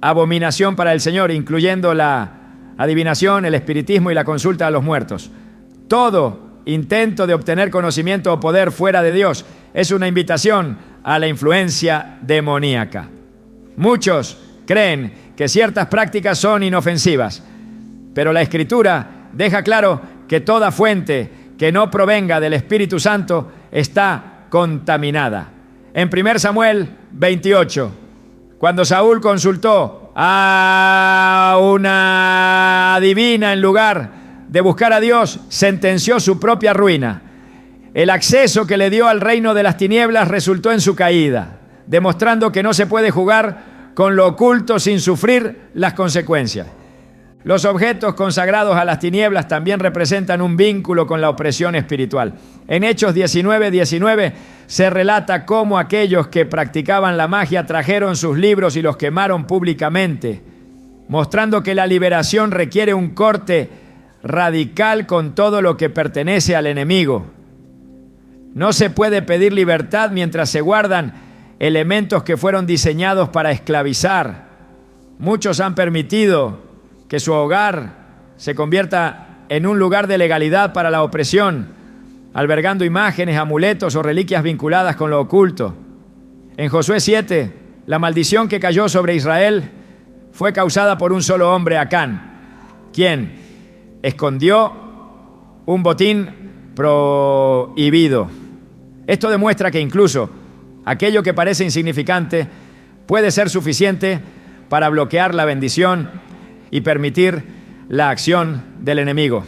abominación para el Señor, incluyendo la adivinación, el espiritismo y la consulta a los muertos. Todo intento de obtener conocimiento o poder fuera de Dios es una invitación a la influencia demoníaca. Muchos creen que ciertas prácticas son inofensivas, pero la Escritura deja claro que toda fuente que no provenga del Espíritu Santo está contaminada. En 1 Samuel 28, cuando Saúl consultó a una adivina en lugar de buscar a Dios, sentenció su propia ruina. El acceso que le dio al reino de las tinieblas resultó en su caída, demostrando que no se puede jugar con lo oculto sin sufrir las consecuencias. Los objetos consagrados a las tinieblas también representan un vínculo con la opresión espiritual. En Hechos 19:19 se relata cómo aquellos que practicaban la magia trajeron sus libros y los quemaron públicamente, mostrando que la liberación requiere un corte radical con todo lo que pertenece al enemigo. No se puede pedir libertad mientras se guardan elementos que fueron diseñados para esclavizar. Muchos han permitido que su hogar se convierta en un lugar de legalidad para la opresión, albergando imágenes, amuletos o reliquias vinculadas con lo oculto. En Josué 7, la maldición que cayó sobre Israel fue causada por un solo hombre, Acán, quien escondió un botín prohibido. Esto demuestra que incluso aquello que parece insignificante puede ser suficiente para bloquear la bendición y permitir la acción del enemigo.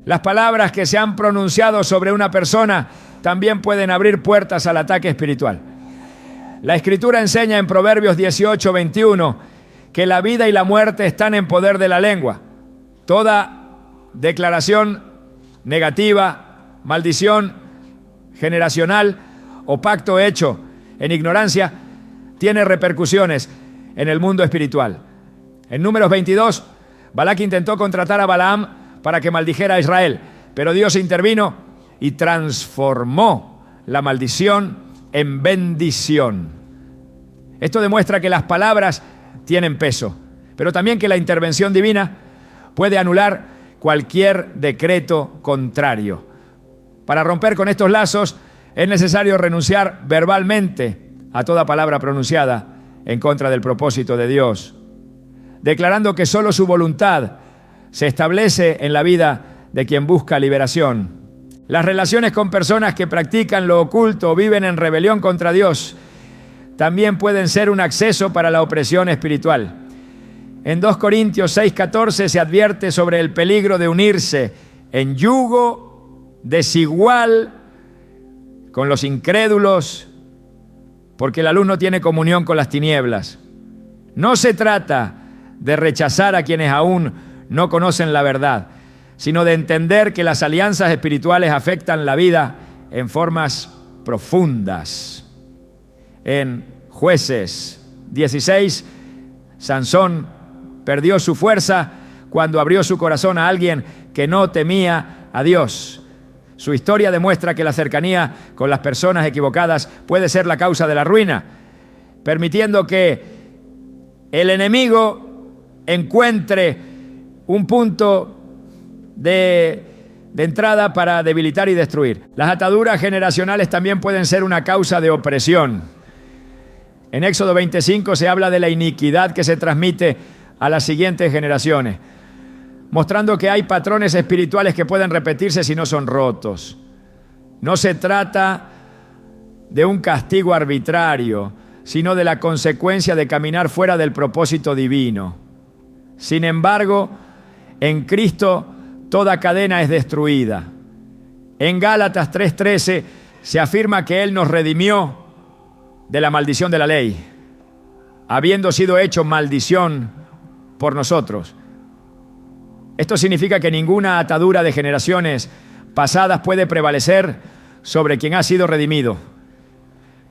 Las palabras que se han pronunciado sobre una persona también pueden abrir puertas al ataque espiritual. La Escritura enseña en Proverbios 18:21 que la vida y la muerte están en poder de la lengua. Toda declaración negativa, maldición generacional o pacto hecho en ignorancia tiene repercusiones en el mundo espiritual. En Números 22, Balac intentó contratar a Balaam para que maldijera a Israel, pero Dios intervino y transformó la maldición en bendición. Esto demuestra que las palabras tienen peso, pero también que la intervención divina puede anular cualquier decreto contrario. Para romper con estos lazos es necesario renunciar verbalmente a toda palabra pronunciada en contra del propósito de Dios, declarando que solo su voluntad se establece en la vida de quien busca liberación. Las relaciones con personas que practican lo oculto o viven en rebelión contra Dios también pueden ser un acceso para la opresión espiritual. En 2 Corintios 6:14 se advierte sobre el peligro de unirse en yugo desigual con los incrédulos, porque la luz no tiene comunión con las tinieblas. No se trata de rechazar a quienes aún no conocen la verdad, sino de entender que las alianzas espirituales afectan la vida en formas profundas. En Jueces 16, Sansón perdió su fuerza cuando abrió su corazón a alguien que no temía a Dios. Su historia demuestra que la cercanía con las personas equivocadas puede ser la causa de la ruina, permitiendo que el enemigo encuentre un punto de entrada para debilitar y destruir. Las ataduras generacionales también pueden ser una causa de opresión. En Éxodo 25 se habla de la iniquidad que se transmite a las siguientes generaciones, mostrando que hay patrones espirituales que pueden repetirse si no son rotos. No se trata de un castigo arbitrario, sino de la consecuencia de caminar fuera del propósito divino. Sin embargo, en Cristo toda cadena es destruida. En Gálatas 3:13 se afirma que Él nos redimió de la maldición de la ley, habiendo sido hecho maldición por nosotros. Esto significa que ninguna atadura de generaciones pasadas puede prevalecer sobre quien ha sido redimido.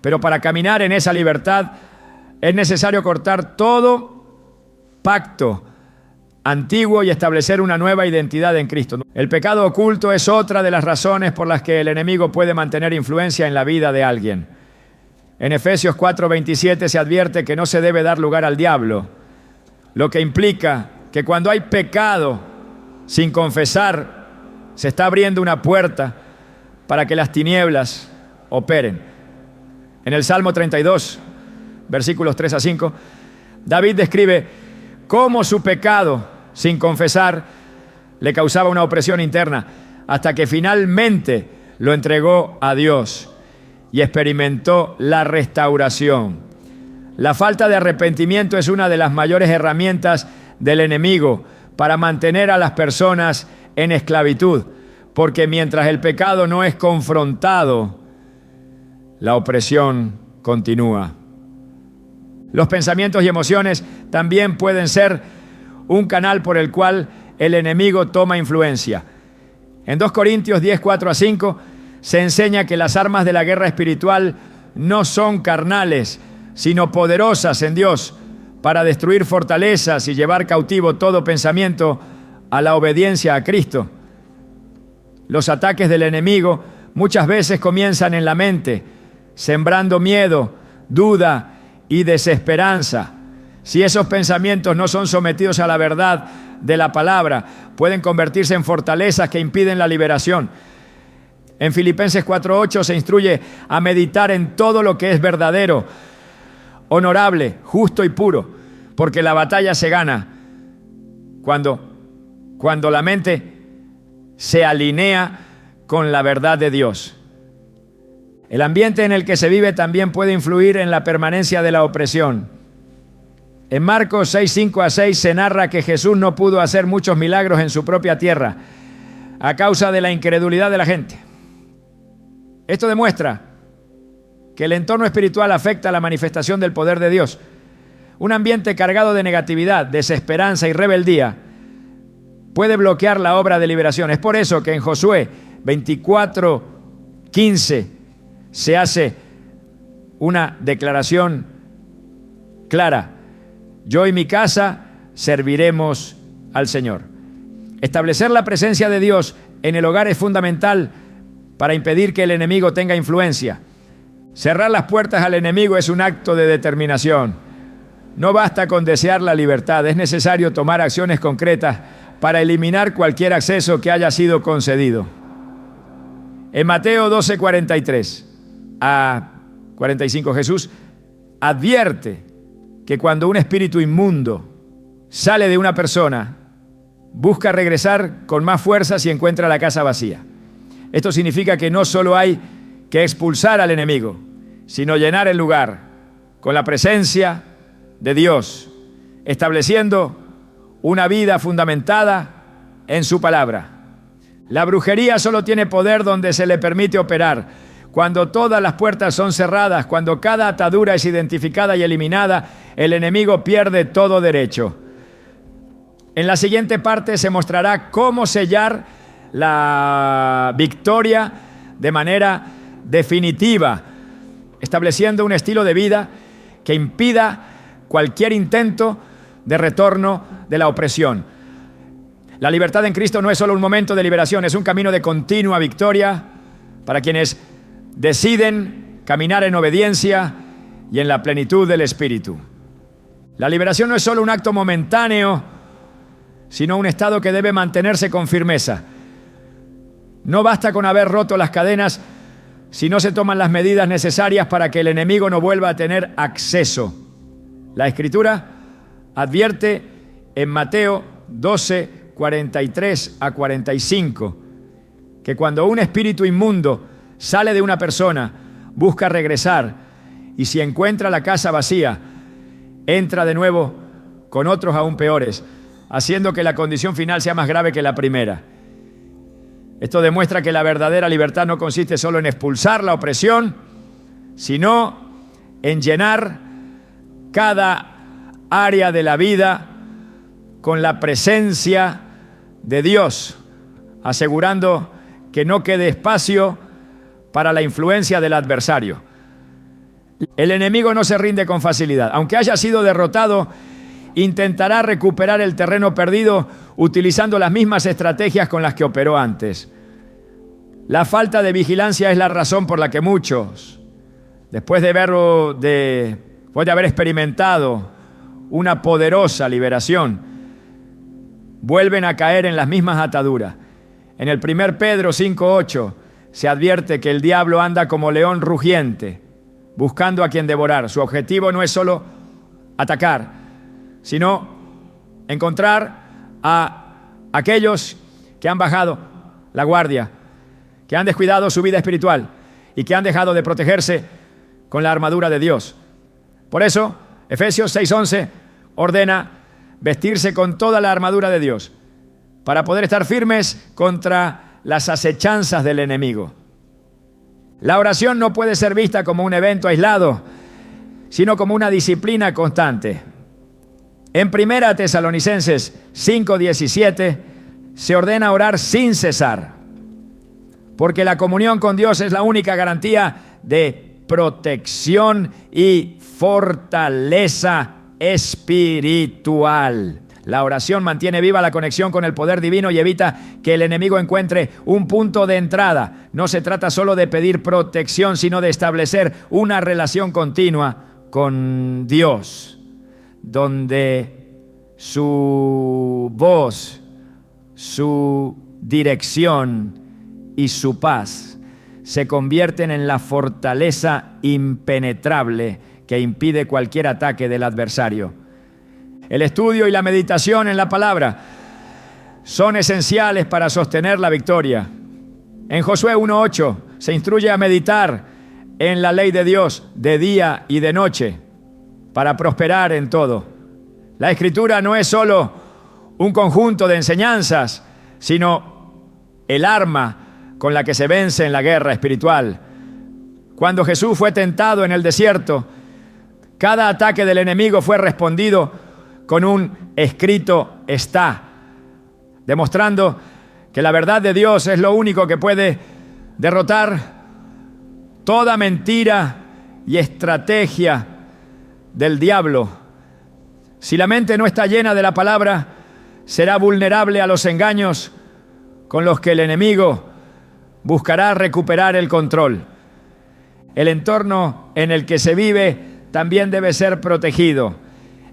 Pero para caminar en esa libertad es necesario cortar todo pacto antiguo y establecer una nueva identidad en Cristo. El pecado oculto es otra de las razones por las que el enemigo puede mantener influencia en la vida de alguien. En Efesios 4:27 se advierte que no se debe dar lugar al diablo, lo que implica que cuando hay pecado sin confesar, se está abriendo una puerta para que las tinieblas operen. En el Salmo 32, versículos 3 a 5, David describe cómo su pecado sin confesar le causaba una opresión interna, hasta que finalmente lo entregó a Dios y experimentó la restauración. La falta de arrepentimiento es una de las mayores herramientas del enemigo para mantener a las personas en esclavitud, porque mientras el pecado no es confrontado, la opresión continúa. Los pensamientos y emociones también pueden ser un canal por el cual el enemigo toma influencia. En 2 Corintios 10, 4 a 5 se enseña que las armas de la guerra espiritual no son carnales, sino poderosas en Dios para destruir fortalezas y llevar cautivo todo pensamiento a la obediencia a Cristo. Los ataques del enemigo muchas veces comienzan en la mente, sembrando miedo, duda y desesperanza. Si esos pensamientos no son sometidos a la verdad de la palabra, pueden convertirse en fortalezas que impiden la liberación. En Filipenses 4:8 se instruye a meditar en todo lo que es verdadero, honorable, justo y puro, porque la batalla se gana cuando la mente se alinea con la verdad de Dios. El ambiente en el que se vive también puede influir en la permanencia de la opresión. En Marcos 6, 5 a 6 se narra que Jesús no pudo hacer muchos milagros en su propia tierra a causa de la incredulidad de la gente. Esto demuestra que el entorno espiritual afecta la manifestación del poder de Dios. Un ambiente cargado de negatividad, desesperanza y rebeldía puede bloquear la obra de liberación. Es por eso que en Josué 24:15 se hace una declaración clara: yo y mi casa serviremos al Señor. Establecer la presencia de Dios en el hogar es fundamental para impedir que el enemigo tenga influencia. Cerrar las puertas al enemigo es un acto de determinación. No basta con desear la libertad, es necesario tomar acciones concretas para eliminar cualquier acceso que haya sido concedido. En Mateo 12:43 a 45 Jesús advierte que cuando un espíritu inmundo sale de una persona, busca regresar con más fuerza si encuentra la casa vacía. Esto significa que no solo hay que expulsar al enemigo, sino llenar el lugar con la presencia de Dios, estableciendo una vida fundamentada en su palabra. La brujería solo tiene poder donde se le permite operar. Cuando todas las puertas son cerradas, cuando cada atadura es identificada y eliminada, el enemigo pierde todo derecho. En la siguiente parte se mostrará cómo sellar la victoria de manera definitiva, estableciendo un estilo de vida que impida cualquier intento de retorno de la opresión. La libertad en Cristo no es solo un momento de liberación, es un camino de continua victoria para quienes deciden caminar en obediencia y en la plenitud del Espíritu. La liberación no es solo un acto momentáneo, sino un estado que debe mantenerse con firmeza. No basta con haber roto las cadenas si no se toman las medidas necesarias para que el enemigo no vuelva a tener acceso. La Escritura advierte en Mateo 12, 43 a 45, que cuando un espíritu inmundo sale de una persona, busca regresar, y si encuentra la casa vacía, entra de nuevo con otros aún peores, haciendo que la condición final sea más grave que la primera. Esto demuestra que la verdadera libertad no consiste solo en expulsar la opresión, sino en llenar cada área de la vida con la presencia de Dios, asegurando que no quede espacio para la influencia del adversario. El enemigo no se rinde con facilidad. Aunque haya sido derrotado, intentará recuperar el terreno perdido utilizando las mismas estrategias con las que operó antes. La falta de vigilancia es la razón por la que muchos, después de haber experimentado una poderosa liberación, vuelven a caer en las mismas ataduras. En el 1 Pedro 5:8 se advierte que el diablo anda como león rugiente, buscando a quien devorar. Su objetivo no es solo atacar, sino encontrar a aquellos que han bajado la guardia, que han descuidado su vida espiritual y que han dejado de protegerse con la armadura de Dios. Por eso, Efesios 6:11 ordena vestirse con toda la armadura de Dios para poder estar firmes contra las acechanzas del enemigo. La oración no puede ser vista como un evento aislado, sino como una disciplina constante. En 1 Tesalonicenses 5:17 se ordena orar sin cesar, porque la comunión con Dios es la única garantía de protección y fortaleza espiritual. La oración mantiene viva la conexión con el poder divino y evita que el enemigo encuentre un punto de entrada. No se trata solo de pedir protección, sino de establecer una relación continua con Dios, donde su voz, su dirección y su paz se convierten en la fortaleza impenetrable que impide cualquier ataque del adversario. El estudio y la meditación en la palabra son esenciales para sostener la victoria. En Josué 1:8 se instruye a meditar en la ley de Dios de día y de noche para prosperar en todo. La Escritura no es solo un conjunto de enseñanzas, sino el arma con la que se vence en la guerra espiritual. Cuando Jesús fue tentado en el desierto, cada ataque del enemigo fue respondido con un escrito está, demostrando que la verdad de Dios es lo único que puede derrotar toda mentira y estrategia del diablo. Si la mente no está llena de la palabra, será vulnerable a los engaños con los que el enemigo buscará recuperar el control. El entorno en el que se vive también debe ser protegido.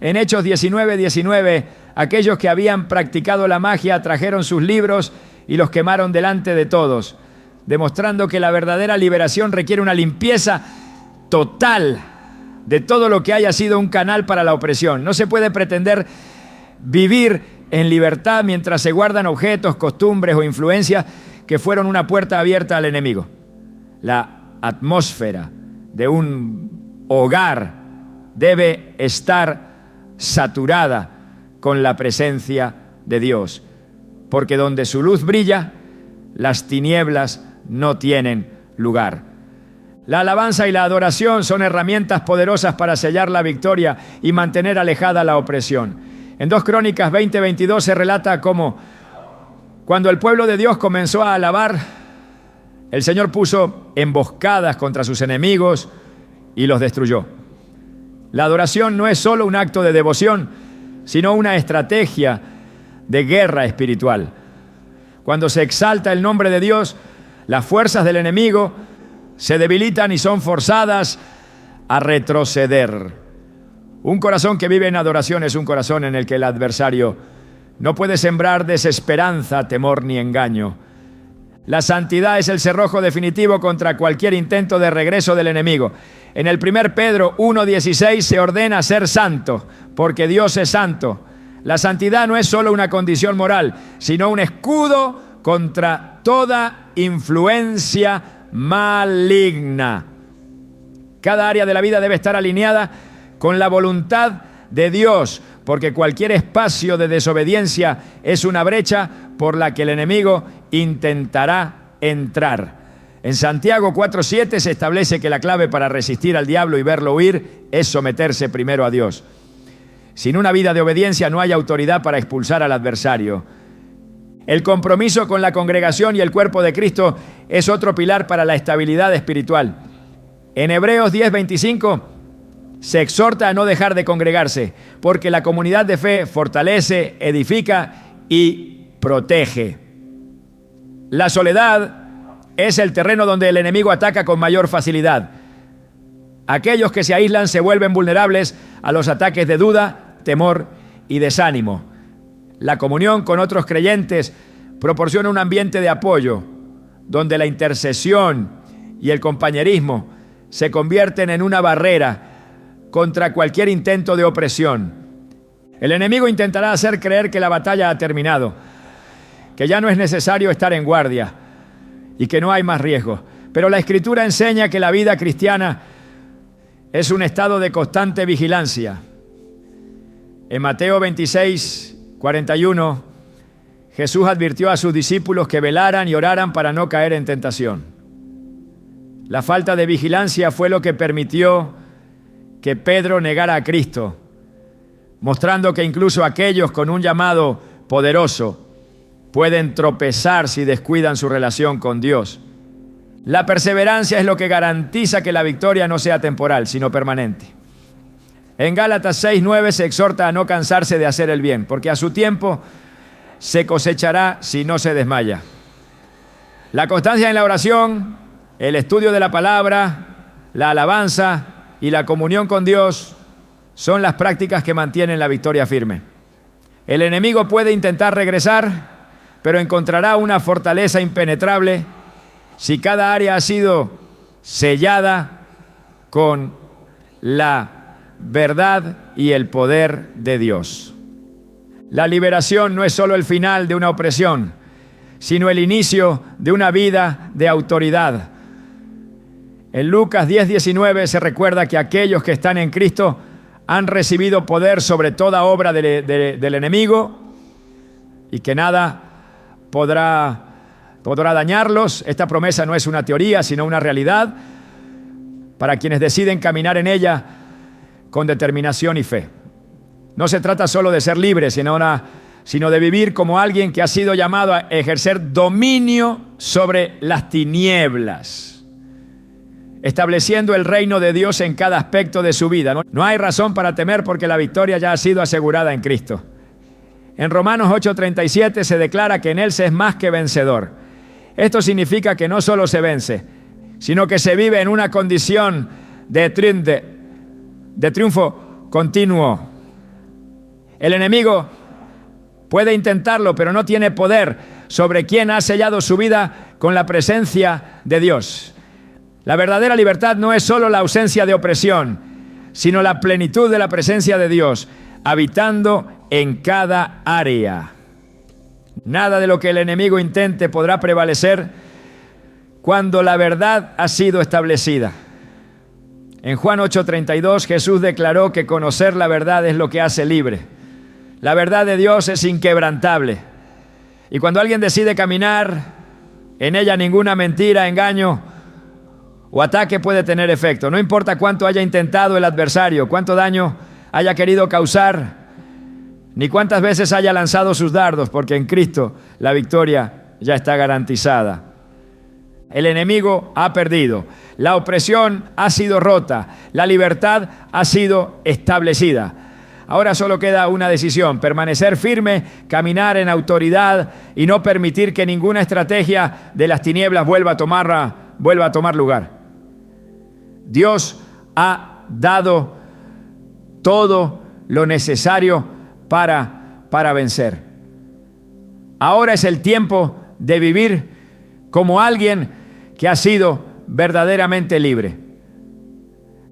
En Hechos 19:19, aquellos que habían practicado la magia trajeron sus libros y los quemaron delante de todos, demostrando que la verdadera liberación requiere una limpieza total de todo lo que haya sido un canal para la opresión. No se puede pretender vivir en libertad mientras se guardan objetos, costumbres o influencias que fueron una puerta abierta al enemigo. La atmósfera de un hogar debe estar saturada con la presencia de Dios, porque donde su luz brilla, las tinieblas no tienen lugar. La alabanza y la adoración son herramientas poderosas para sellar la victoria y mantener alejada la opresión. En 2 Crónicas 20:22 se relata cómo cuando el pueblo de Dios comenzó a alabar, el Señor puso emboscadas contra sus enemigos y los destruyó. La adoración no es solo un acto de devoción, sino una estrategia de guerra espiritual. Cuando se exalta el nombre de Dios, las fuerzas del enemigo se debilitan y son forzadas a retroceder. Un corazón que vive en adoración es un corazón en el que el adversario No puede sembrar desesperanza, temor ni engaño. La santidad es el cerrojo definitivo contra cualquier intento de regreso del enemigo. En el 1 Pedro 1:16 se ordena ser santo, porque Dios es santo. La santidad no es solo una condición moral, sino un escudo contra toda influencia maligna. Cada área de la vida debe estar alineada con la voluntad de Dios, porque cualquier espacio de desobediencia es una brecha por la que el enemigo intentará entrar. En Santiago 4:7 se establece que la clave para resistir al diablo y verlo huir es someterse primero a Dios. Sin una vida de obediencia no hay autoridad para expulsar al adversario. El compromiso con la congregación y el cuerpo de Cristo es otro pilar para la estabilidad espiritual. En Hebreos 10:25 se exhorta a no dejar de congregarse, porque la comunidad de fe fortalece, edifica y protege. La soledad es el terreno donde el enemigo ataca con mayor facilidad. Aquellos que se aíslan se vuelven vulnerables a los ataques de duda, temor y desánimo. La comunión con otros creyentes proporciona un ambiente de apoyo, donde la intercesión y el compañerismo se convierten en una barrera contra cualquier intento de opresión. El enemigo intentará hacer creer que la batalla ha terminado, que ya no es necesario estar en guardia y que no hay más riesgo. Pero la Escritura enseña que la vida cristiana es un estado de constante vigilancia. En Mateo 26:41, Jesús advirtió a sus discípulos que velaran y oraran para no caer en tentación. La falta de vigilancia fue lo que permitió que Pedro negara a Cristo, mostrando que incluso aquellos con un llamado poderoso pueden tropezar si descuidan su relación con Dios. La perseverancia es lo que garantiza que la victoria no sea temporal, sino permanente. En Gálatas 6:9 se exhorta a no cansarse de hacer el bien, porque a su tiempo se cosechará si no se desmaya. La constancia en la oración, el estudio de la palabra, la alabanza y la comunión con Dios son las prácticas que mantienen la victoria firme. El enemigo puede intentar regresar, pero encontrará una fortaleza impenetrable si cada área ha sido sellada con la verdad y el poder de Dios. La liberación no es solo el final de una opresión, sino el inicio de una vida de autoridad. En Lucas 10:19 se recuerda que aquellos que están en Cristo han recibido poder sobre toda obra del enemigo y que nada podrá dañarlos. Esta promesa no es una teoría, sino una realidad para quienes deciden caminar en ella con determinación y fe. No se trata solo de ser libre, sino de vivir como alguien que ha sido llamado a ejercer dominio sobre las tinieblas, estableciendo el reino de Dios en cada aspecto de su vida. No hay razón para temer porque la victoria ya ha sido asegurada en Cristo. En Romanos 8:37 se declara que en Él se es más que vencedor. Esto significa que no solo se vence, sino que se vive en una condición de triunfo continuo. El enemigo puede intentarlo, pero no tiene poder sobre quien ha sellado su vida con la presencia de Dios. La verdadera libertad no es solo la ausencia de opresión, sino la plenitud de la presencia de Dios, habitando en cada área. Nada de lo que el enemigo intente podrá prevalecer cuando la verdad ha sido establecida. En Juan 8:32 Jesús declaró que conocer la verdad es lo que hace libre. La verdad de Dios es inquebrantable. Y cuando alguien decide caminar en ella, ninguna mentira, engaño o ataque puede tener efecto. No importa cuánto haya intentado el adversario, cuánto daño haya querido causar, ni cuántas veces haya lanzado sus dardos, porque en Cristo la victoria ya está garantizada. El enemigo ha perdido, la opresión ha sido rota, la libertad ha sido establecida. Ahora solo queda una decisión: permanecer firme, caminar en autoridad y no permitir que ninguna estrategia de las tinieblas vuelva a tomar lugar. Dios ha dado todo lo necesario para vencer. Ahora es el tiempo de vivir como alguien que ha sido verdaderamente libre.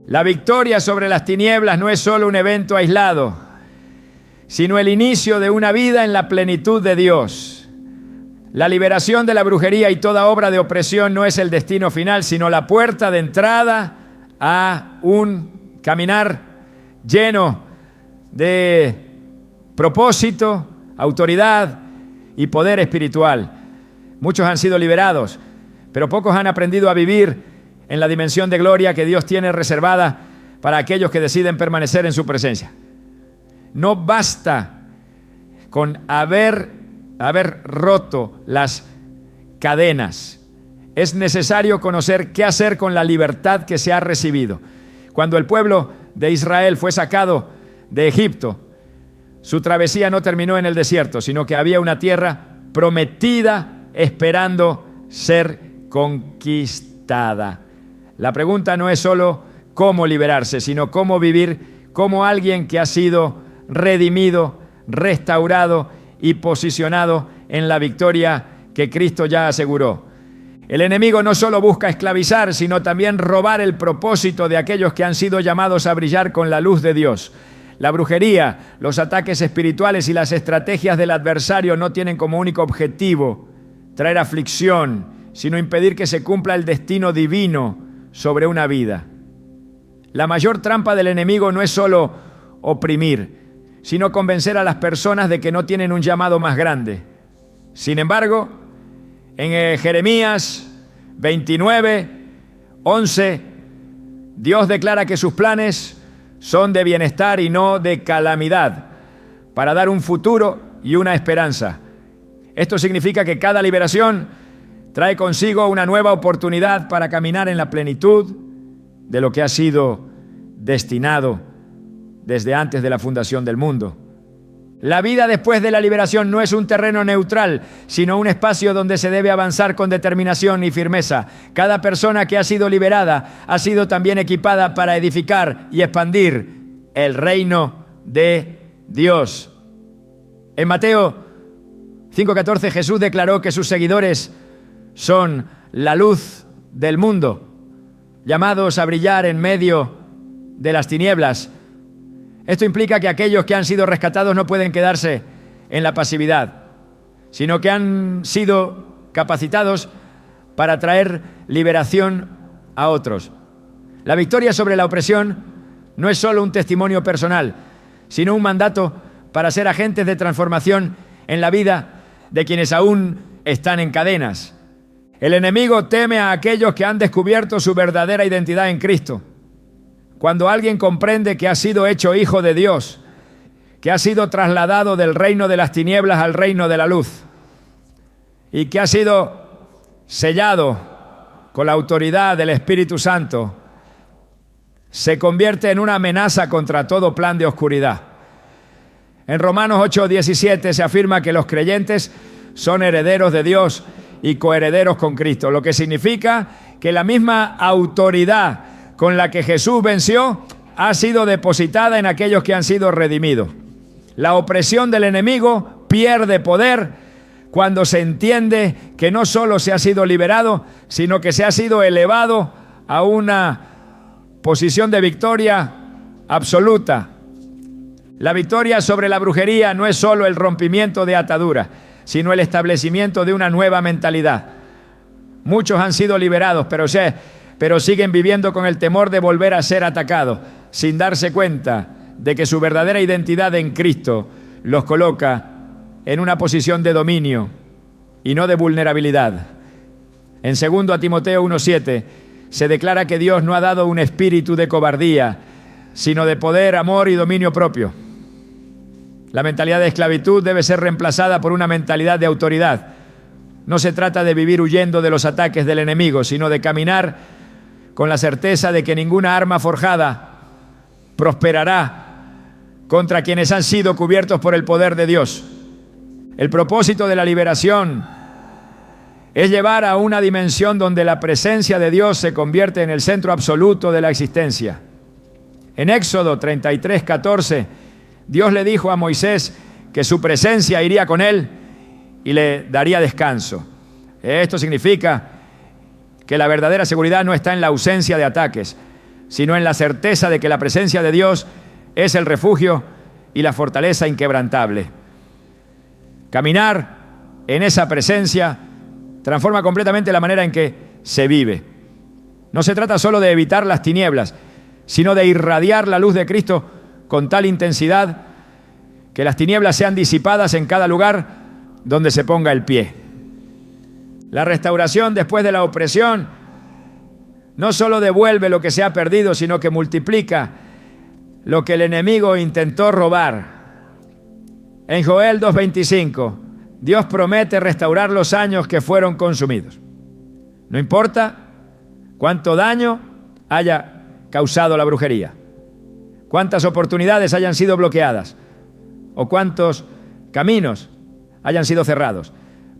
La victoria sobre las tinieblas no es solo un evento aislado, sino el inicio de una vida en la plenitud de Dios. La liberación de la brujería y toda obra de opresión no es el destino final, sino la puerta de entrada a un caminar lleno de propósito, autoridad y poder espiritual. Muchos han sido liberados, pero pocos han aprendido a vivir en la dimensión de gloria que Dios tiene reservada para aquellos que deciden permanecer en su presencia. No basta con haber roto las cadenas. Es necesario conocer qué hacer con la libertad que se ha recibido. Cuando el pueblo de Israel fue sacado de Egipto, su travesía no terminó en el desierto, sino que había una tierra prometida esperando ser conquistada. La pregunta no es solo cómo liberarse, sino cómo vivir como alguien que ha sido redimido, restaurado y posicionado en la victoria que Cristo ya aseguró. El enemigo no solo busca esclavizar, sino también robar el propósito de aquellos que han sido llamados a brillar con la luz de Dios. La brujería, los ataques espirituales y las estrategias del adversario no tienen como único objetivo traer aflicción, sino impedir que se cumpla el destino divino sobre una vida. La mayor trampa del enemigo no es solo oprimir, sino convencer a las personas de que no tienen un llamado más grande. Sin embargo, en Jeremías 29:11, Dios declara que sus planes son de bienestar y no de calamidad, para dar un futuro y una esperanza. Esto significa que cada liberación trae consigo una nueva oportunidad para caminar en la plenitud de lo que ha sido destinado desde antes de la fundación del mundo. La vida después de la liberación no es un terreno neutral, sino un espacio donde se debe avanzar con determinación y firmeza. Cada persona que ha sido liberada ha sido también equipada para edificar y expandir el reino de Dios. En Mateo 5:14 Jesús declaró que sus seguidores son la luz del mundo, llamados a brillar en medio de las tinieblas. Esto implica que aquellos que han sido rescatados no pueden quedarse en la pasividad, sino que han sido capacitados para traer liberación a otros. La victoria sobre la opresión no es solo un testimonio personal, sino un mandato para ser agentes de transformación en la vida de quienes aún están en cadenas. El enemigo teme a aquellos que han descubierto su verdadera identidad en Cristo. Cuando alguien comprende que ha sido hecho hijo de Dios, que ha sido trasladado del reino de las tinieblas al reino de la luz y que ha sido sellado con la autoridad del Espíritu Santo, se convierte en una amenaza contra todo plan de oscuridad. En Romanos 8:17 se afirma que los creyentes son herederos de Dios y coherederos con Cristo, lo que significa que la misma autoridad con la que Jesús venció ha sido depositada en aquellos que han sido redimidos. La opresión del enemigo pierde poder cuando se entiende que no solo se ha sido liberado, sino que se ha sido elevado a una posición de victoria absoluta. La victoria sobre la brujería no es solo el rompimiento de ataduras, sino el establecimiento de una nueva mentalidad. Muchos han sido liberados, pero siguen viviendo con el temor de volver a ser atacados, sin darse cuenta de que su verdadera identidad en Cristo los coloca en una posición de dominio y no de vulnerabilidad. En 2 Timoteo 1:7 se declara que Dios no ha dado un espíritu de cobardía, sino de poder, amor y dominio propio. La mentalidad de esclavitud debe ser reemplazada por una mentalidad de autoridad. No se trata de vivir huyendo de los ataques del enemigo, sino de caminar con la certeza de que ninguna arma forjada prosperará contra quienes han sido cubiertos por el poder de Dios. El propósito de la liberación es llevar a una dimensión donde la presencia de Dios se convierte en el centro absoluto de la existencia. En Éxodo 33:14, Dios le dijo a Moisés que su presencia iría con él y le daría descanso. Esto significa que la verdadera seguridad no está en la ausencia de ataques, sino en la certeza de que la presencia de Dios es el refugio y la fortaleza inquebrantable. Caminar en esa presencia transforma completamente la manera en que se vive. No se trata solo de evitar las tinieblas, sino de irradiar la luz de Cristo con tal intensidad que las tinieblas sean disipadas en cada lugar donde se ponga el pie. La restauración después de la opresión no solo devuelve lo que se ha perdido, sino que multiplica lo que el enemigo intentó robar. En Joel 2:25, Dios promete restaurar los años que fueron consumidos. No importa cuánto daño haya causado la brujería, cuántas oportunidades hayan sido bloqueadas o cuántos caminos hayan sido cerrados,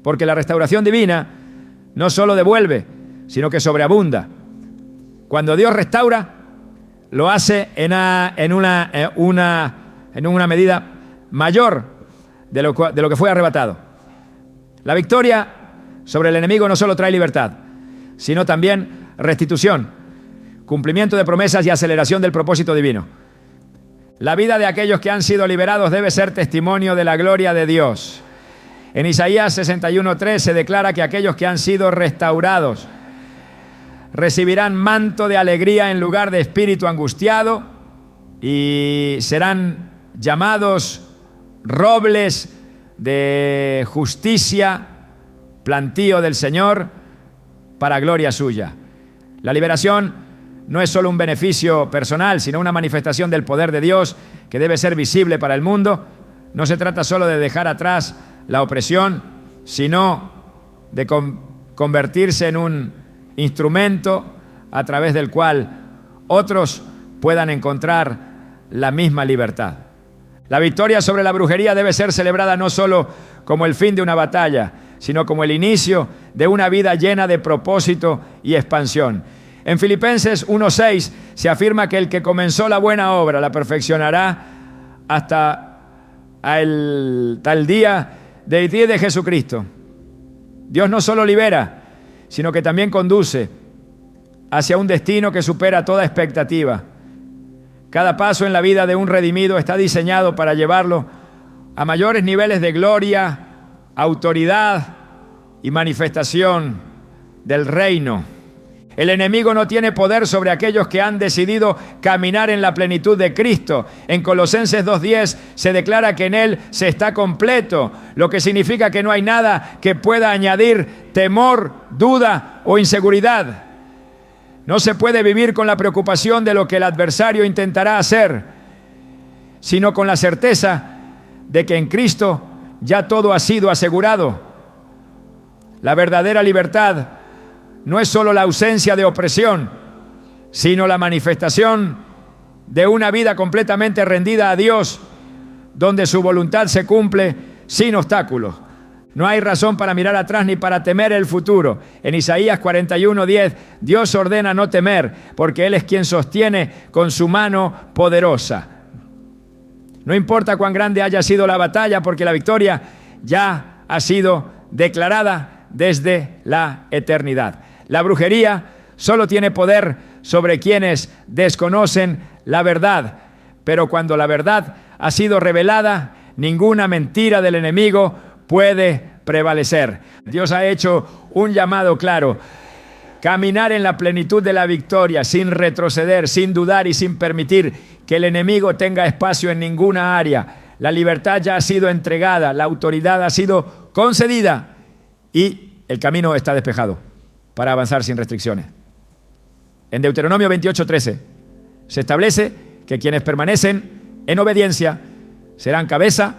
porque la restauración divina no solo devuelve, sino que sobreabunda. Cuando Dios restaura, lo hace en una medida mayor de lo que fue arrebatado. La victoria sobre el enemigo no solo trae libertad, sino también restitución, cumplimiento de promesas y aceleración del propósito divino. La vida de aquellos que han sido liberados debe ser testimonio de la gloria de Dios. En Isaías 61:3 se declara que aquellos que han sido restaurados recibirán manto de alegría en lugar de espíritu angustiado y serán llamados robles de justicia, plantío del Señor para gloria suya. La liberación no es solo un beneficio personal, sino una manifestación del poder de Dios que debe ser visible para el mundo. No se trata solo de dejar atrás la opresión, sino de convertirse en un instrumento a través del cual otros puedan encontrar la misma libertad. La victoria sobre la brujería debe ser celebrada no solo como el fin de una batalla, sino como el inicio de una vida llena de propósito y expansión. En Filipenses 1:6 se afirma que el que comenzó la buena obra la perfeccionará hasta el día de Jesucristo. Dios no solo libera, sino que también conduce hacia un destino que supera toda expectativa. Cada paso en la vida de un redimido está diseñado para llevarlo a mayores niveles de gloria, autoridad y manifestación del reino. El enemigo no tiene poder sobre aquellos que han decidido caminar en la plenitud de Cristo. En Colosenses 2:10 se declara que en Él se está completo, lo que significa que no hay nada que pueda añadir temor, duda o inseguridad. No se puede vivir con la preocupación de lo que el adversario intentará hacer, sino con la certeza de que en Cristo ya todo ha sido asegurado. La verdadera libertad no es solo la ausencia de opresión, sino la manifestación de una vida completamente rendida a Dios, donde su voluntad se cumple sin obstáculos. No hay razón para mirar atrás ni para temer el futuro. En Isaías 41:10, Dios ordena no temer, porque Él es quien sostiene con su mano poderosa. No importa cuán grande haya sido la batalla, porque la victoria ya ha sido declarada desde la eternidad. La brujería solo tiene poder sobre quienes desconocen la verdad, pero cuando la verdad ha sido revelada, ninguna mentira del enemigo puede prevalecer. Dios ha hecho un llamado claro: caminar en la plenitud de la victoria, sin retroceder, sin dudar y sin permitir que el enemigo tenga espacio en ninguna área. La libertad ya ha sido entregada, la autoridad ha sido concedida y el camino está despejado para avanzar sin restricciones. En Deuteronomio 28:13 se establece que quienes permanecen en obediencia serán cabeza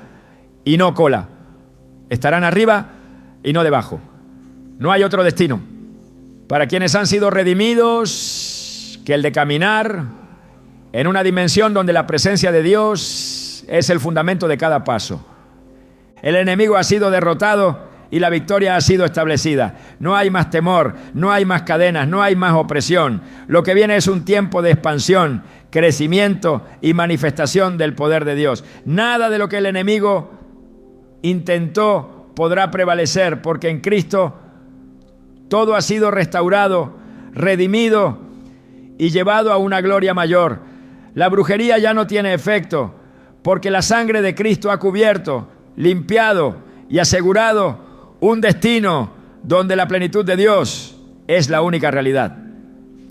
y no cola. Estarán arriba y no debajo. No hay otro destino para quienes han sido redimidos que el de caminar en una dimensión donde la presencia de Dios es el fundamento de cada paso. El enemigo ha sido derrotado y la victoria ha sido establecida. No hay más temor, no hay más cadenas, no hay más opresión. Lo que viene es un tiempo de expansión, crecimiento y manifestación del poder de Dios. Nada de lo que el enemigo intentó podrá prevalecer, porque en Cristo todo ha sido restaurado, redimido y llevado a una gloria mayor. La brujería ya no tiene efecto, porque la sangre de Cristo ha cubierto, limpiado y asegurado un destino donde la plenitud de Dios es la única realidad.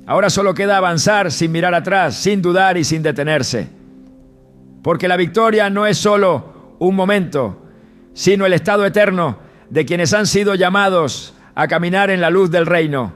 Ahora solo queda avanzar sin mirar atrás, sin dudar y sin detenerse. Porque la victoria no es solo un momento, sino el estado eterno de quienes han sido llamados a caminar en la luz del reino.